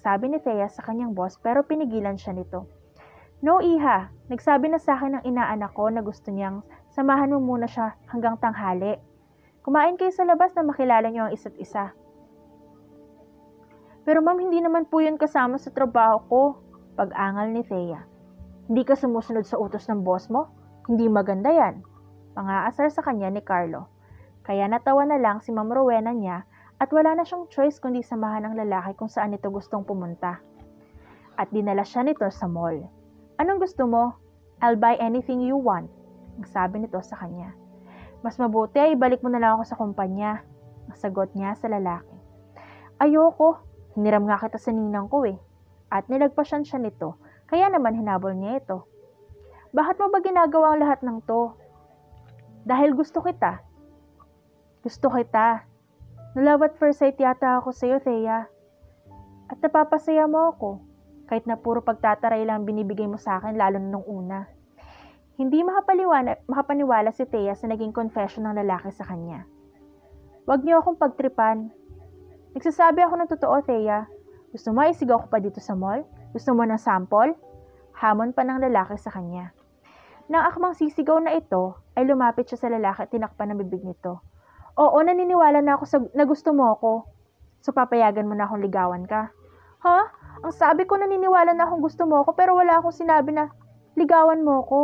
S1: sabi ni Thea sa kanyang boss pero pinigilan siya nito. No, iha, nagsabi na sa akin ng inaanak ko na gusto niyang samahan mo muna siya hanggang tanghali. Kumain kayo sa labas na makilala niyo ang isa't isa. Pero ma'am, hindi naman po yun kasama sa trabaho ko, pag-angal ni Thea. Hindi ka sumusunod sa utos ng boss mo? Hindi maganda yan. Pang-aasar sa kanya ni Carlo. Kaya natawa na lang si Ma'am Rowena niya at wala na siyang choice kundi samahan ang lalaki kung saan ito gustong pumunta. At dinala siya nito sa mall. Anong gusto mo? I'll buy anything you want, ang sabi nito sa kanya. Mas mabuti ay ibalik mo na lang ako sa kumpanya, ang sagot niya sa lalaki. Ayoko, hiniram nga kita sa ninang ko eh. At nilagpasan siya nito, kaya naman hinabol niya ito. Bakit mo ba ginagawa ang lahat ng to? Dahil gusto kita. Gusto kita. Na-love at first sight yata ako sa'yo, Thea. At napapasaya mo ako, kahit na puro pagtataray lang binibigay mo sa akin lalo na nung una. Hindi makapaniwala si Thea sa naging confession ng lalaki sa kanya. Huwag niyo akong pagtripan. Nagsasabi ako ng totoo, Thea. Gusto mo isigaw ko pa dito sa mall? Gusto mo ng sample? Hamon pa ng lalaki sa kanya. Nang akmang sisigaw na ito, ay lumapit siya sa lalaki at tinakpan ng bibig nito. Oo, naniniwala na ako na gusto mo ako. So papayagan mo na akong ligawan ka. Ha? Ang sabi ko naniniwala na akong gusto mo ako pero wala akong sinabi na ligawan mo ako.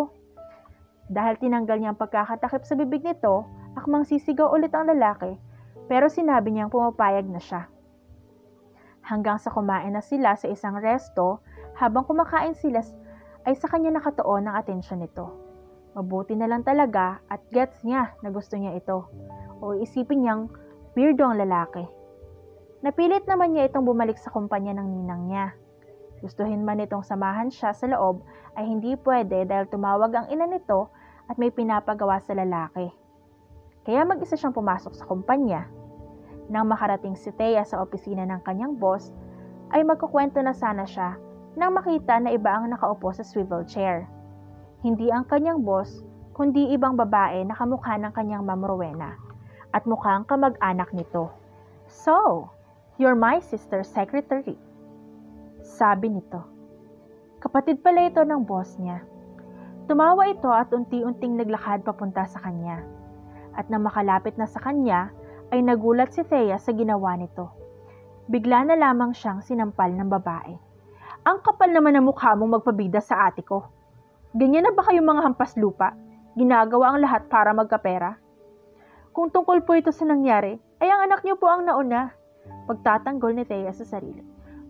S1: Dahil tinanggal niya ang pagkakatakip sa bibig nito, akmang sisigaw ulit ang lalaki pero sinabi niyang pumapayag na siya. Hanggang sa kumain na sila sa isang resto, habang kumakain sila ay sa kanya nakatuon ang atensyon nito. Mabuti na lang talaga at gets niya na gusto niya ito. O isipin niyang weirdo ang lalaki. Napilit naman niya itong bumalik sa kumpanya ng ninang niya. Gustuhin man itong samahan siya sa loob ay hindi pwede dahil tumawag ang ina nito at may pinapagawa sa lalaki. Kaya mag-isa siyang pumasok sa kumpanya. Nang makarating si Thea sa opisina ng kanyang boss, ay magkukwento na sana siya nang makita na iba ang nakaupo sa swivel chair. Hindi ang kanyang boss, kundi ibang babae na kamukha ng kanyang Ma'am Rowena at mukhang kamag-anak nito. So, you're my sister's secretary, sabi nito. Kapatid pala ito ng boss niya. Tumawa ito at unti-unting naglakad papunta sa kanya. At nang makalapit na sa kanya, ay nagulat si Thea sa ginawa nito. Bigla na lamang siyang sinampal ng babae. Ang kapal naman ng mukha mong magpabida sa ate ko. Ganyan na ba kayong mga hampas lupa? Ginagawa ang lahat para magkapera? Kung tungkol po ito sa nangyari, ay ang anak niyo po ang nauna. Pagtatanggol ni Thea sa sarili.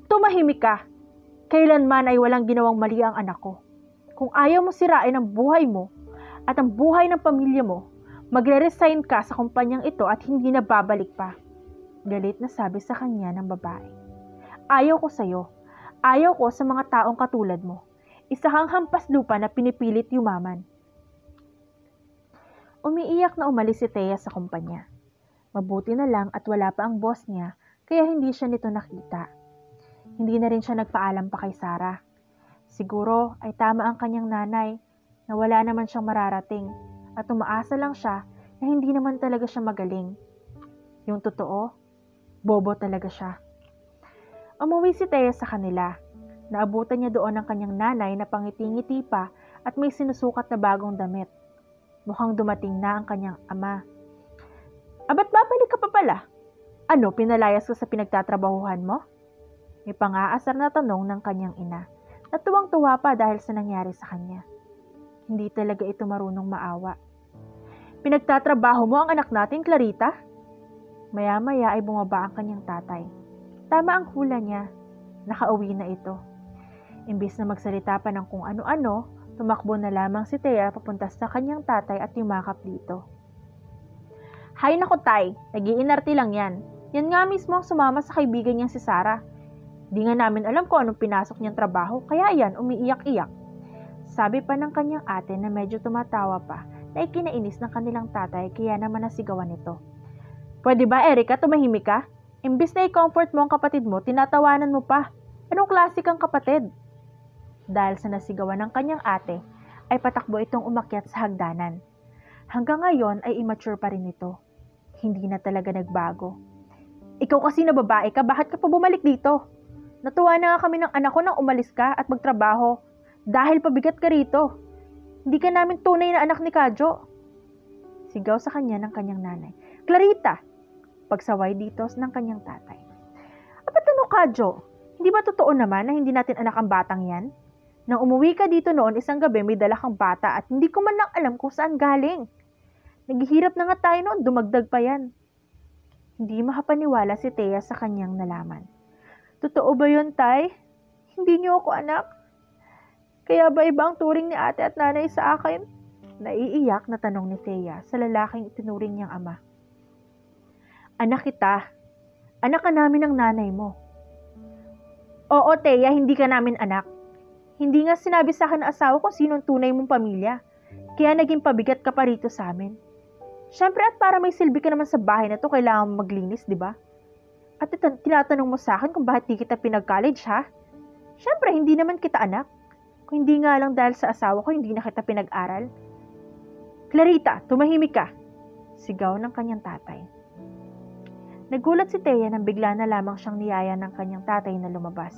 S1: Tumahimik ka. Kailanman ay walang ginawang mali ang anak ko. Kung ayaw mo sirain ang buhay mo at ang buhay ng pamilya mo, magre-resign ka sa kumpanyang ito at hindi na babalik pa. Galit na sabi sa kanya ng babae. Ayaw ko sa'yo. Ayaw ko sa mga taong katulad mo. Isa kang hampas lupa na pinipilit yumaman. Umiiyak na umalis si Thea sa kumpanya. Mabuti na lang at wala pa ang boss niya kaya hindi siya nito nakita. Hindi na rin siya nagpaalam pa kay Sarah. Siguro ay tama ang kanyang nanay na wala naman siyang mararating at umaasa lang siya na hindi naman talaga siya magaling. Yung totoo, bobo talaga siya. Umuwi si Thea sa kanila. Naabutan niya doon ang kanyang nanay na pangiti-ngiti pa at may sinusukat na bagong damit. Mukhang dumating na ang kanyang ama. Aba't babalik ka pa pala? Ano, pinalayas ko sa pinagtatrabahuhan mo? May pang-aasar na tanong ng kanyang ina. Natuwang-tuwa pa dahil sa nangyari sa kanya. Hindi talaga ito marunong maawa. Pinagtatrabaho mo ang anak natin, Clarita? Maya-maya ay bumaba ang kanyang tatay. Tama ang hula niya. Nakauwi na ito. Imbis na magsalita pa ng kung ano-ano, tumakbo na lamang si Thea papunta sa kanyang tatay at yumakap dito. Hay nako tay, nag-iinarte lang yan. Yan nga mismo ang sumama sa kaibigan niyang si Sarah. Di nga namin alam kung anong pinasok niyang trabaho, kaya yan, umiiyak-iyak. Sabi pa ng kanyang ate na medyo tumatawa pa na ikinainis ng kanilang tatay kaya naman nasigawan nito. Pwede ba, Erica, tumahimik ka? Imbis na i-comfort mo ang kapatid mo, tinatawanan mo pa. Anong klase kang kapatid? Dahil sa nasigawan ng kanyang ate, ay patakbo itong umakyat sa hagdanan. Hanggang ngayon ay immature pa rin ito. Hindi na talaga nagbago. Ikaw kasi na babae ka, bakit ka pa bumalik dito? Natuwa na nga kami ng anak ko nang umalis ka at magtrabaho. Dahil pabigat ka rito. Hindi ka namin tunay na anak ni Kadyo. Sigaw sa kanya ng kanyang nanay. Clarita! Pagsaway dito ng kanyang tatay. Apat ano, Kadyo? Hindi ba totoo naman na hindi natin anak ang batang yan? Nang umuwi ka dito noon isang gabi may dala kang bata at hindi ko man lang alam kung saan galing. Naghihirap na nga tayo noon, dumagdag pa yan. Hindi makapaniwala si Thea sa kanyang nalaman. Totoo ba yun, tay? Hindi niyo ako anak? Kaya ba iba ang turing ni ate at nanay sa akin? Naiiyak na tanong ni Thea sa lalaking itinuring niyang ama. Anak kita. Anak ka namin ng nanay mo. Oo, Thea, hindi ka namin anak. Hindi nga sinabi sa akin ng asawa ko sinong tunay mong pamilya. Kaya naging pabigat ka pa rito sa amin. Siyempre at para may silbi ka naman sa bahay na to, kailangan mo maglinis, di ba? At tinatanong mo sa akin kung bakit di kita pinag-college, ha? Siyempre, hindi naman kita anak. Kung hindi nga lang dahil sa asawa ko, hindi na kita pinag-aral. Clarita, tumahimik ka! Sigaw ng kanyang tatay. Nagulat si Thea nang bigla na lamang siyang niyaya ng kanyang tatay na lumabas.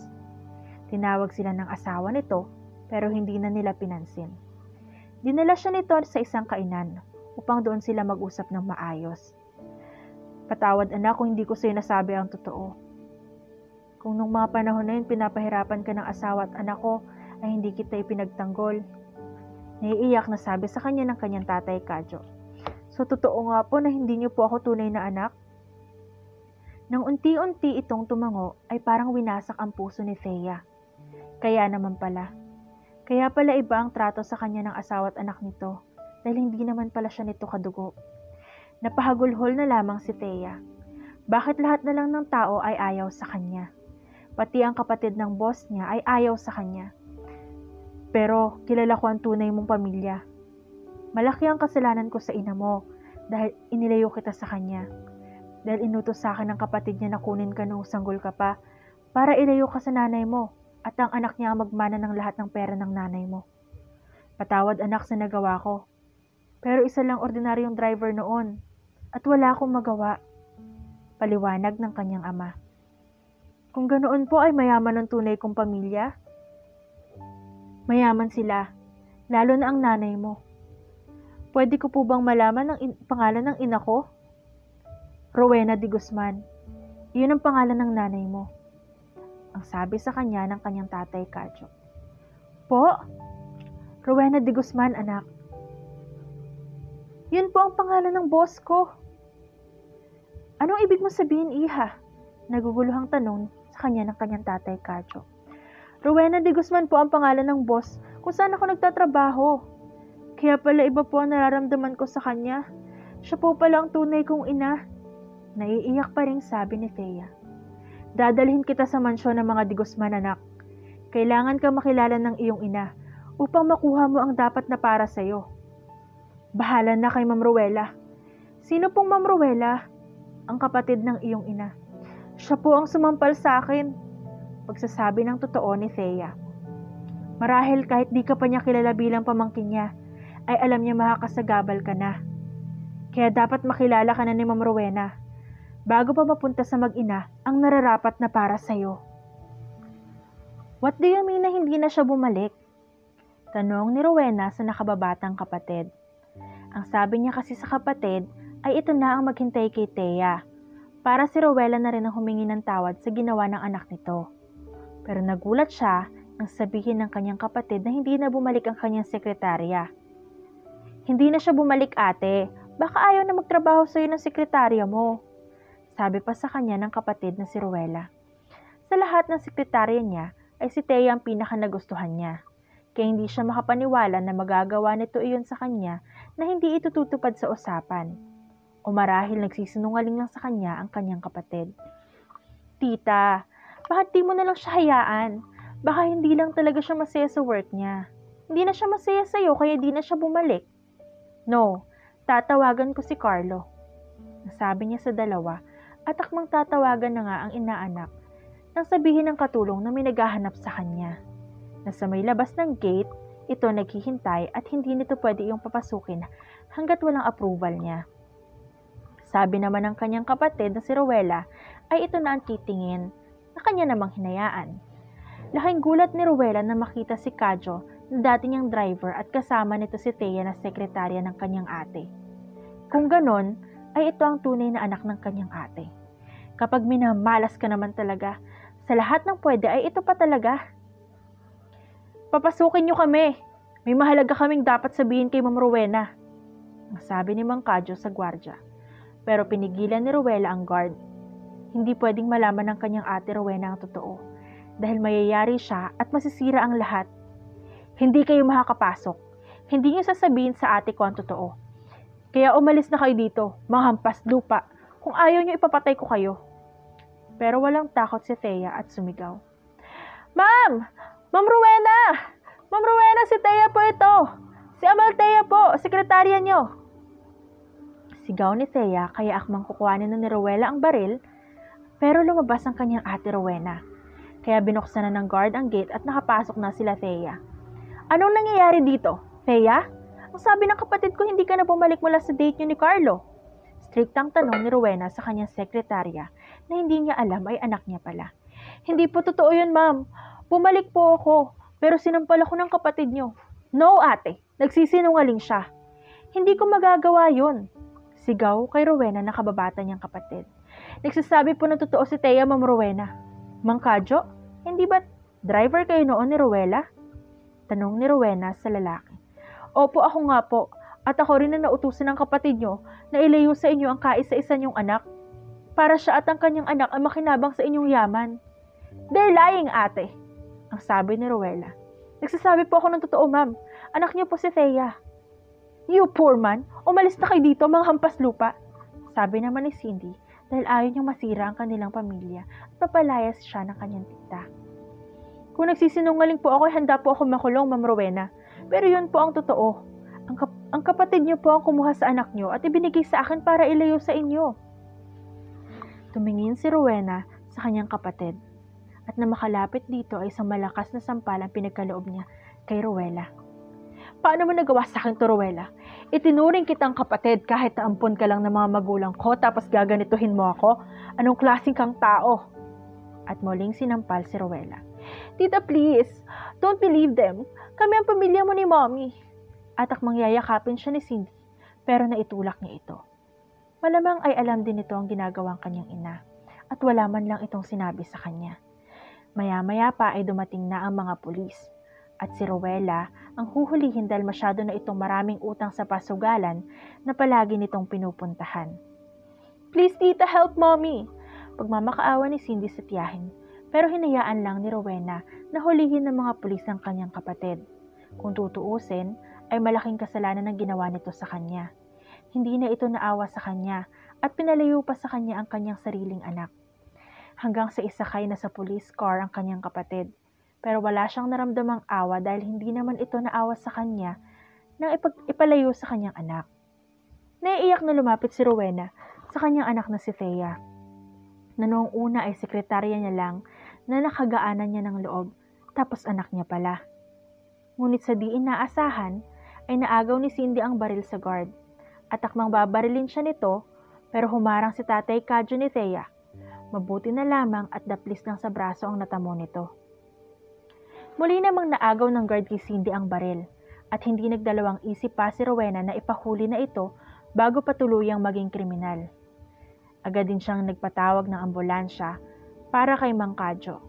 S1: Tinawag sila ng asawa nito, pero hindi na nila pinansin. Dinala siya nito sa isang kainan, upang doon sila mag-usap ng maayos. Patawad anak kung hindi ko sa'yo nasabi ang totoo. Kung nung mga panahon na yun pinapahirapan ka ng asawa at anak ko, ay hindi kita ipinagtanggol. Naiiyak na sabi sa kanya ng kanyang tatay Kadyo. So totoo nga po na hindi niyo po ako tunay na anak? Nang unti-unti itong tumango ay parang winasak ang puso ni Thea. Kaya pala iba ang trato sa kanya ng asawa at anak nito dahil hindi naman pala siya nito kadugo. Napahagulhol na lamang si Thea. Bakit lahat na lang ng tao ay ayaw sa kanya? Pati ang kapatid ng boss niya ay ayaw sa kanya. Pero kilala ko ang tunay mong pamilya. Malaki ang kasalanan ko sa ina mo dahil inilayo kita sa kanya. Dahil inutos sa akin ng kapatid niya na kunin ka nung sanggol ka pa para ilayo ka sa nanay mo at ang anak niya ang magmana ng lahat ng pera ng nanay mo. Patawad anak sa nagawa ko. Pero isa lang ordinaryong driver noon at wala akong magawa. Paliwanag ng kanyang ama. Kung ganoon po ay mayaman ang tunay kong pamilya. Mayaman sila, lalo na ang nanay mo. Pwede ko po bang malaman ang pangalan ng ina ko? Rowena de Guzman. Iyon ang pangalan ng nanay mo. Ang sabi sa kanya ng kanyang tatay Kadyo. Po? Rowena de Guzman, anak. Yun po ang pangalan ng boss ko. Anong ibig mo sabihin, iha? Naguguluhang tanong sa kanya ng kanyang tatay Kadyo. Rowena de Guzman po ang pangalan ng boss kung saan ako nagtatrabaho. Kaya pala iba po ang nararamdaman ko sa kanya. Siya po pala ang tunay kong ina. Naiiyak pa rin sabi ni Thea. Dadalhin kita sa mansyon ng mga de Guzman, anak. Kailangan ka makilala ng iyong ina upang makuha mo ang dapat na para sa'yo. Bahala na kay Ma'am Rowela. Sino pong Ma'am Rowela? Ang kapatid ng iyong ina. Siya po ang sumampal sa akin. Pagsasabi ng totoo ni Thea. Marahil kahit di ka pa niya kilala bilang pamangkin niya, ay alam niya makakasagabal ka na. Kaya dapat makilala ka na ni Ma'am Rowena bago pa mapunta sa mag-ina ang nararapat na para sa'yo. What do you mean na hindi na siya bumalik? Tanong ni Rowena sa nakababatang kapatid. Ang sabi niya kasi sa kapatid ay ito na ang maghintay kay Thea para si Rowena na rin ang humingi ng tawad sa ginawa ng anak nito. Pero nagulat siya nang sabihin ng kanyang kapatid na hindi na bumalik ang kanyang sekretarya. Hindi na siya bumalik, ate. Baka ayaw na magtrabaho sa'yo ng sekretarya mo. Sabi pa sa kanya ng kapatid na si Rowela. Sa lahat ng sekretarya niya ay si Thea ang pinaka nagustuhan niya. Kaya hindi siya makapaniwala na magagawa nito iyon sa kanya na hindi ito tutupad sa usapan. O marahil nagsisinungaling lang sa kanya ang kanyang kapatid. Tita, bakit di mo na lang siya hayaan? Baka hindi lang talaga siya masaya sa work niya. Hindi na siya masaya sa'yo kaya di na siya bumalik. No, tatawagan ko si Carlo. Nasabi niya sa dalawa at akmang tatawagan na nga ang inaanak nang sabihin ng katulong na may naghahanap sa kanya. Nasa may labas ng gate, ito naghihintay at hindi nito pwede iyong papasukin hanggat walang approval niya. Sabi naman ng kanyang kapatid na si Rowela ay ito na ang titingin na kanya namang hinayaan. Laking gulat ni Rowela na makita si Kadyo na dati niyang driver at kasama nito si Thea na sekretarya ng kanyang ate. Kung ganon, ay ito ang tunay na anak ng kanyang ate. Kapag minamalas ka naman talaga, sa lahat ng pwede ay ito pa talaga. Papasukin niyo kami. May mahalaga kaming dapat sabihin kay Ma'am Rowena. Ang sabi ni Mang Kadyo sa gwardya. Pero pinigilan ni Rowela ang guard. Hindi pwedeng malaman ng kanyang ate Rowena ang totoo dahil mayayari siya at masisira ang lahat. Hindi kayo makakapasok. Hindi niyo sasabihin sa ate ko ang totoo. Kaya umalis na kayo dito, mga hampas lupa. Kung ayaw niyo ipapatay ko kayo. Pero walang takot si Thea at sumigaw. Ma'am! Ma'am Rowena! Ma'am Rowena, si Thea po ito! Si Amalthea po, sekretarya niyo! Sigaw ni Thea kaya akmang kukuhanin na ni Rowena ang baril, pero lumabas ang kanyang ate Rowena. Kaya binuksan na ng guard ang gate at nakapasok na sila Thea. Anong nangyayari dito, Thea? Ang sabi ng kapatid ko hindi ka na bumalik mula sa date niyo ni Carlo. Striktang tanong ni Rowena sa kanyang sekretarya na hindi niya alam ay anak niya pala. Hindi po totoo yun, ma'am. Bumalik po ako, pero sinampal ako ng kapatid niyo. No, ate. Nagsisinungaling siya. Hindi ko magagawa yun. Sigaw kay Rowena na kababata niyang kapatid. Nagsasabi po ng totoo si Thea, Ma'am Rowena. Mang Kadyo, hindi ba driver kayo noon ni Rowena? Tanong ni Rowena sa lalaki. Opo, ako nga po. At ako rin na nautusan ng kapatid niyo na ilayo sa inyo ang kaisa-isa niyong anak. Para siya at ang kanyang anak ang makinabang sa inyong yaman. They're lying, ate. Ang sabi ni Rowena. Nagsasabi po ako ng totoo, ma'am. Anak niyo po si Thea. You poor man, umalis na kayo dito mga hampas lupa. Sabi naman ni Cindy dahil ayaw niyang masira ang kanilang pamilya at papalayas siya ng kanyang tita. Kung nagsisinungaling po ako, handa po ako makulong, Ma'am Rowena. Pero yun po ang totoo. Ang kapatid niyo po ang kumuha sa anak niyo at ibinigay sa akin para ilayo sa inyo. Tumingin si Rowena sa kanyang kapatid at na makalapit dito ay isang malakas na sampal ang pinagkaloob niya kay Rowena. Paano mo nagawa sa akin to, Rowena? Itinuring kitang kapatid kahit naampon ka lang ng mga magulang ko tapos gaganituhin mo ako? Anong klaseng kang tao? At muling sinampal si Rowena. Tita, please, don't believe them. Kami ang pamilya mo ni Mommy. At akmang yayakapin siya ni Cindy, pero naitulak niya ito. Malamang ay alam din ito ang ginagawang kanyang ina, at wala man lang itong sinabi sa kanya. Maya-maya pa ay dumating na ang mga pulis, at si Rowena ang huhulihin dahil masyado na itong maraming utang sa pasugalan na palagi nitong pinupuntahan. Please, tita, help mommy! Pagmamakaawa ni Cindy sa tiyahin, pero hinayaan lang ni Rowena na hulihin ng mga pulis ang kanyang kapatid. Kung tutuusin, ay malaking kasalanan ang ginawa nito sa kanya. Hindi na ito naawa sa kanya at pinalayo pa sa kanya ang kanyang sariling anak. Hanggang sa isakay na sa police car ang kanyang kapatid. Pero wala siyang naramdamang awa dahil hindi naman ito naawa sa kanya nang ipalayo sa kanyang anak. Naiiyak na lumapit si Rowena sa kanyang anak na si Thea, na noong una ay sekretarya niya lang na nakagaanan niya ng loob, tapos anak niya pala. Ngunit sa di inaasahan, ay naagaw ni Cindy ang baril sa guard, at akmang babarilin siya nito, pero humarang si Tatay Kadyo ni Thea. Mabuti na lamang at daplis lang sa braso ang natamo nito. Muli namang naagaw ng guard kay Cindy ang baril, at hindi nagdalawang isip pa si Rowena na ipahuli na ito bago pa tuluyang maging kriminal. Agad din siyang nagpatawag ng ambulansya para kay Mang Kadyo.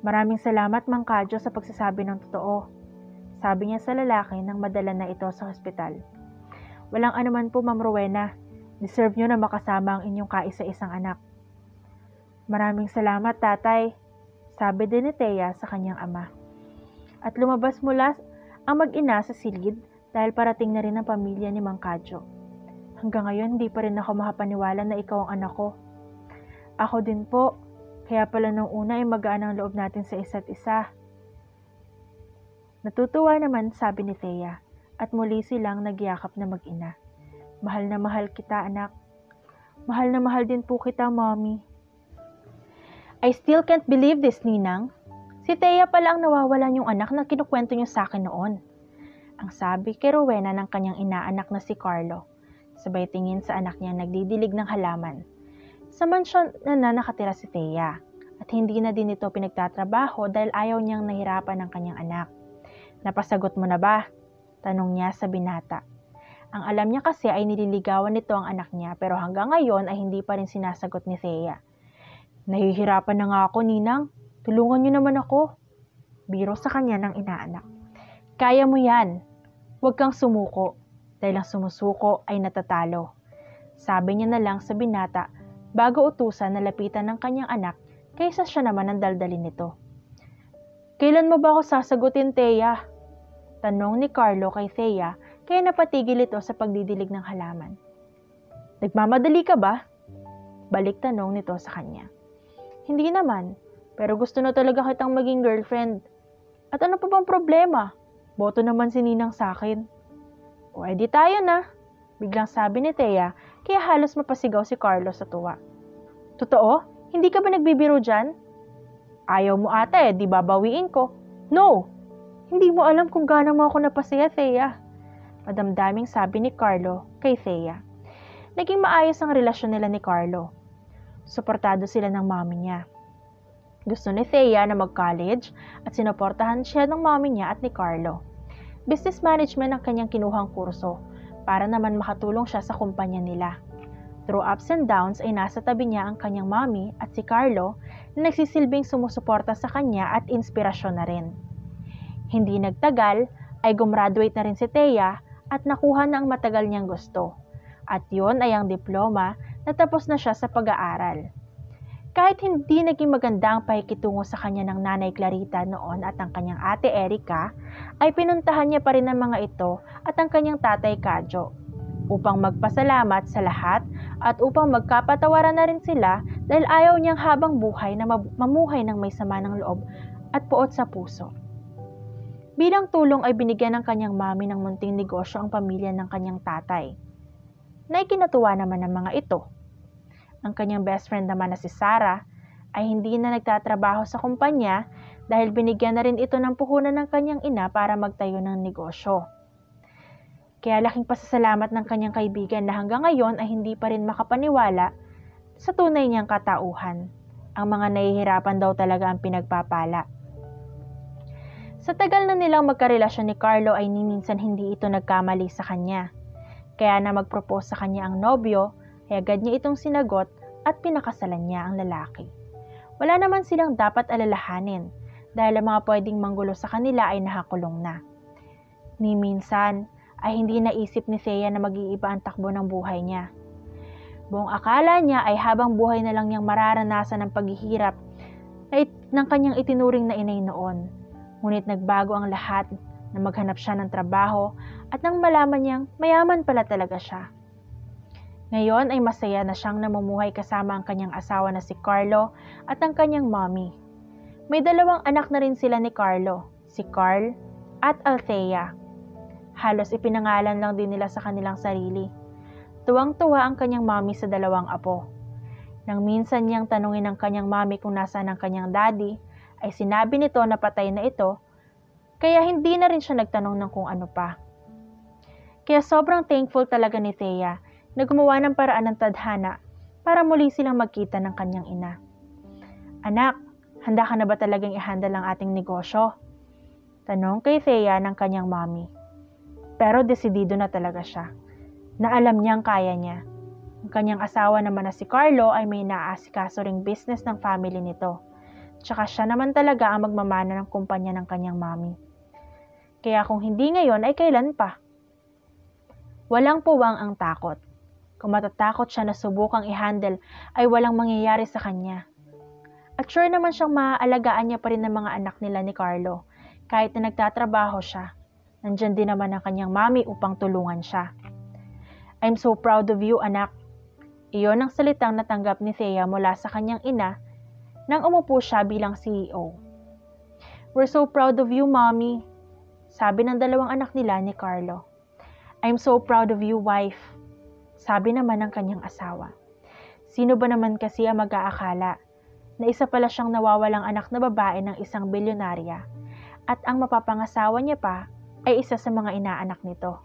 S1: Maraming salamat, Mang Kadyo, sa pagsasabi ng totoo. Sabi niya sa lalaki nang madala na ito sa hospital. Walang anuman po, Ma'am Rowena. Deserve niyo na makasama ang inyong kaisa-isang anak. Maraming salamat, tatay, sabi din ni Thea sa kanyang ama. At lumabas mula ang mag-ina sa silid dahil parating na rin ang pamilya ni Mang Kadyo. Hanggang ngayon, hindi pa rin ako makapaniwala na ikaw ang anak ko. Ako din po. Kaya pala nung una ay magaan ang loob natin sa isa't isa. Natutuwa naman, sabi ni Thea, at muli silang nagyakap na mag-ina. Mahal na mahal kita, anak. Mahal na mahal din po kita, Mommy. I still can't believe this, Ninang. Si Thea pala ang nawawalan yung anak na kinukwento niyo sa akin noon. Ang sabi kay Rowena ng kanyang inaanak na si Carlo. Sabay tingin sa anak niya nagdidilig ng halaman. Sa mansyon na nakatira si Thea, at hindi na din ito pinagtatrabaho dahil ayaw niyang nahirapan ng kanyang anak. Napasagot mo na ba? Tanong niya sa binata. Ang alam niya kasi ay nililigawan nito ang anak niya pero hanggang ngayon ay hindi pa rin sinasagot ni Thea. Nahihirapan na nga ako, Ninang. Tulungan niyo naman ako. Biro sa kanya ng inaanak. Kaya mo yan. Huwag kang sumuko. Dahil ang sumusuko ay natatalo. Sabi niya na lang sa binata bago utusan na lapitan ng kanyang anak kaysa siya naman ang daldalin nito. Kailan mo ba ako sasagutin, Thea? Tanong ni Carlo kay Thea kaya napatigil ito sa pagdidilig ng halaman. Nagmamadali ka ba? Balik tanong nito sa kanya. Hindi naman, pero gusto na talaga kitang maging girlfriend. At ano pa bang problema? Boto naman si Ninang sa akin. O edi tayo na, biglang sabi ni Thea kaya halos mapasigaw si Carlo sa tuwa. Totoo? Hindi ka ba nagbibiro dyan? Ayaw mo ata di babawiin ko. No! Hindi mo alam kung gaano mo ako napasaya, Thea. Madamdaming sabi ni Carlo kay Thea. Naging maayos ang relasyon nila ni Carlo. Suportado sila ng mami niya. Gusto ni Thea na mag-college at sinuportahan siya ng mami niya at ni Carlo. Business management ang kanyang kinuhang kurso para naman makatulong siya sa kumpanya nila. Through ups and downs ay nasa tabi niya ang kanyang mami at si Carlo na nagsisilbing sumusuporta sa kanya at inspirasyon na rin. Hindi nagtagal ay gumraduate na rin si Thea at nakuha na ang matagal niyang gusto. At yun ay ang diploma na tapos na siya sa pag-aaral. Kahit hindi naging maganda ang pakikitungo sa kanya ng nanay Clarita noon at ang kanyang ate Erica, ay pinuntahan niya pa rin ang mga ito at ang kanyang tatay Kadyo upang magpasalamat sa lahat at upang magkapatawaran na rin sila dahil ayaw niyang habang buhay na mamuhay ng may sama ng loob at puot sa puso. Bilang tulong ay binigyan ng kanyang mami ng munting negosyo ang pamilya ng kanyang tatay. Naikinatuwa naman ng mga ito. Ang kanyang best friend naman na si Sarah ay hindi na nagtatrabaho sa kumpanya dahil binigyan na rin ito ng puhunan ng kanyang ina para magtayo ng negosyo. Kaya laking pasasalamat ng kanyang kaibigan na hanggang ngayon ay hindi pa rin makapaniwala sa tunay niyang katauhan. Ang mga nahihirapan daw talaga ang pinagpapala. Sa tagal na nilang magkarelasyon ni Carlo ay minsan hindi ito nagkamali sa kanya. Kaya na mag-propose sa kanya ang nobyo, ay agad niya itong sinagot at pinakasalan niya ang lalaki. Wala naman silang dapat alalahanin dahil ang mga pwedeng manggulo sa kanila ay nakakulong na. Ni minsan ay hindi naisip ni Thea na mag-iiba ang takbo ng buhay niya. Buong akala niya ay habang buhay na lang niyang mararanasan ang paghihirap ng kanyang itinuring na inay noon. Ngunit nagbago ang lahat na maghanap siya ng trabaho at nang malaman niyang mayaman pala talaga siya. Ngayon ay masaya na siyang namumuhay kasama ang kanyang asawa na si Carlo at ang kanyang mommy. May 2 anak na rin sila ni Carlo, si Carl at Althea. Halos ipinangalan lang din nila sa kanilang sarili. Tuwang-tuwa ang kanyang mommy sa 2 apo. Nang minsan niyang tanungin ang kanyang mommy kung nasaan ang kanyang daddy, ay sinabi nito na patay na ito, kaya hindi na rin siya nagtanong ng kung ano pa. Kaya sobrang thankful talaga ni Thea na gumawa ng paraan ng tadhana para muli silang magkita ng kanyang ina. Anak, handa ka na ba talagang i-handle ang ating negosyo? Tanong kay Thea ng kanyang mommy. Pero desidido na talaga siya, na alam niyang kaya niya. Ang kanyang asawa naman na si Carlo ay may naaasikaso ring business ng family nito. Tsaka siya naman talaga ang magmamana ng kumpanya ng kanyang mommy. Kaya kung hindi ngayon ay kailan pa? Walang puwang ang takot. Kung matatakot siya na subukang i-handle ay walang mangyayari sa kanya. At sure naman siyang maaalagaan niya pa rin ng mga anak nila ni Carlo. Kahit na nagtatrabaho siya, nandyan din naman ang kanyang mami upang tulungan siya. I'm so proud of you, anak. Iyon ang salitang natanggap ni Thea mula sa kanyang ina nang umupo siya bilang CEO. We're so proud of you, mommy, sabi ng 2 anak nila ni Carlo. I'm so proud of you, wife, sabi naman ng kanyang asawa. Sino ba naman kasi ang mag-aakala na isa pala siyang nawawalang anak na babae ng isang bilyonarya at ang mapapangasawa niya pa ay isa sa mga inaanak nito.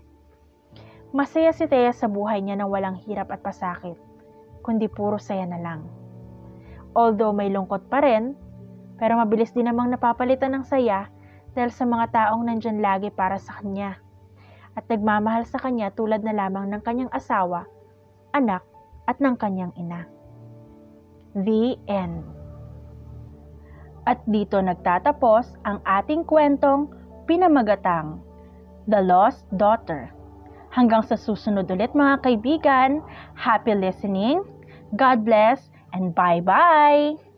S1: Masaya si Thea sa buhay niya nang walang hirap at pasakit, kundi puro saya na lang. Although may lungkot pa rin, pero mabilis din namang napapalitan ng saya dahil sa mga taong nandyan lagi para sa kanya at nagmamahal sa kanya tulad na lamang ng kanyang asawa, anak at ng kanyang ina. The end. At dito nagtatapos ang ating kwentong pinamagatang, The Lost Daughter. Hanggang sa susunod ulit mga kaibigan, happy listening, God bless, and bye-bye!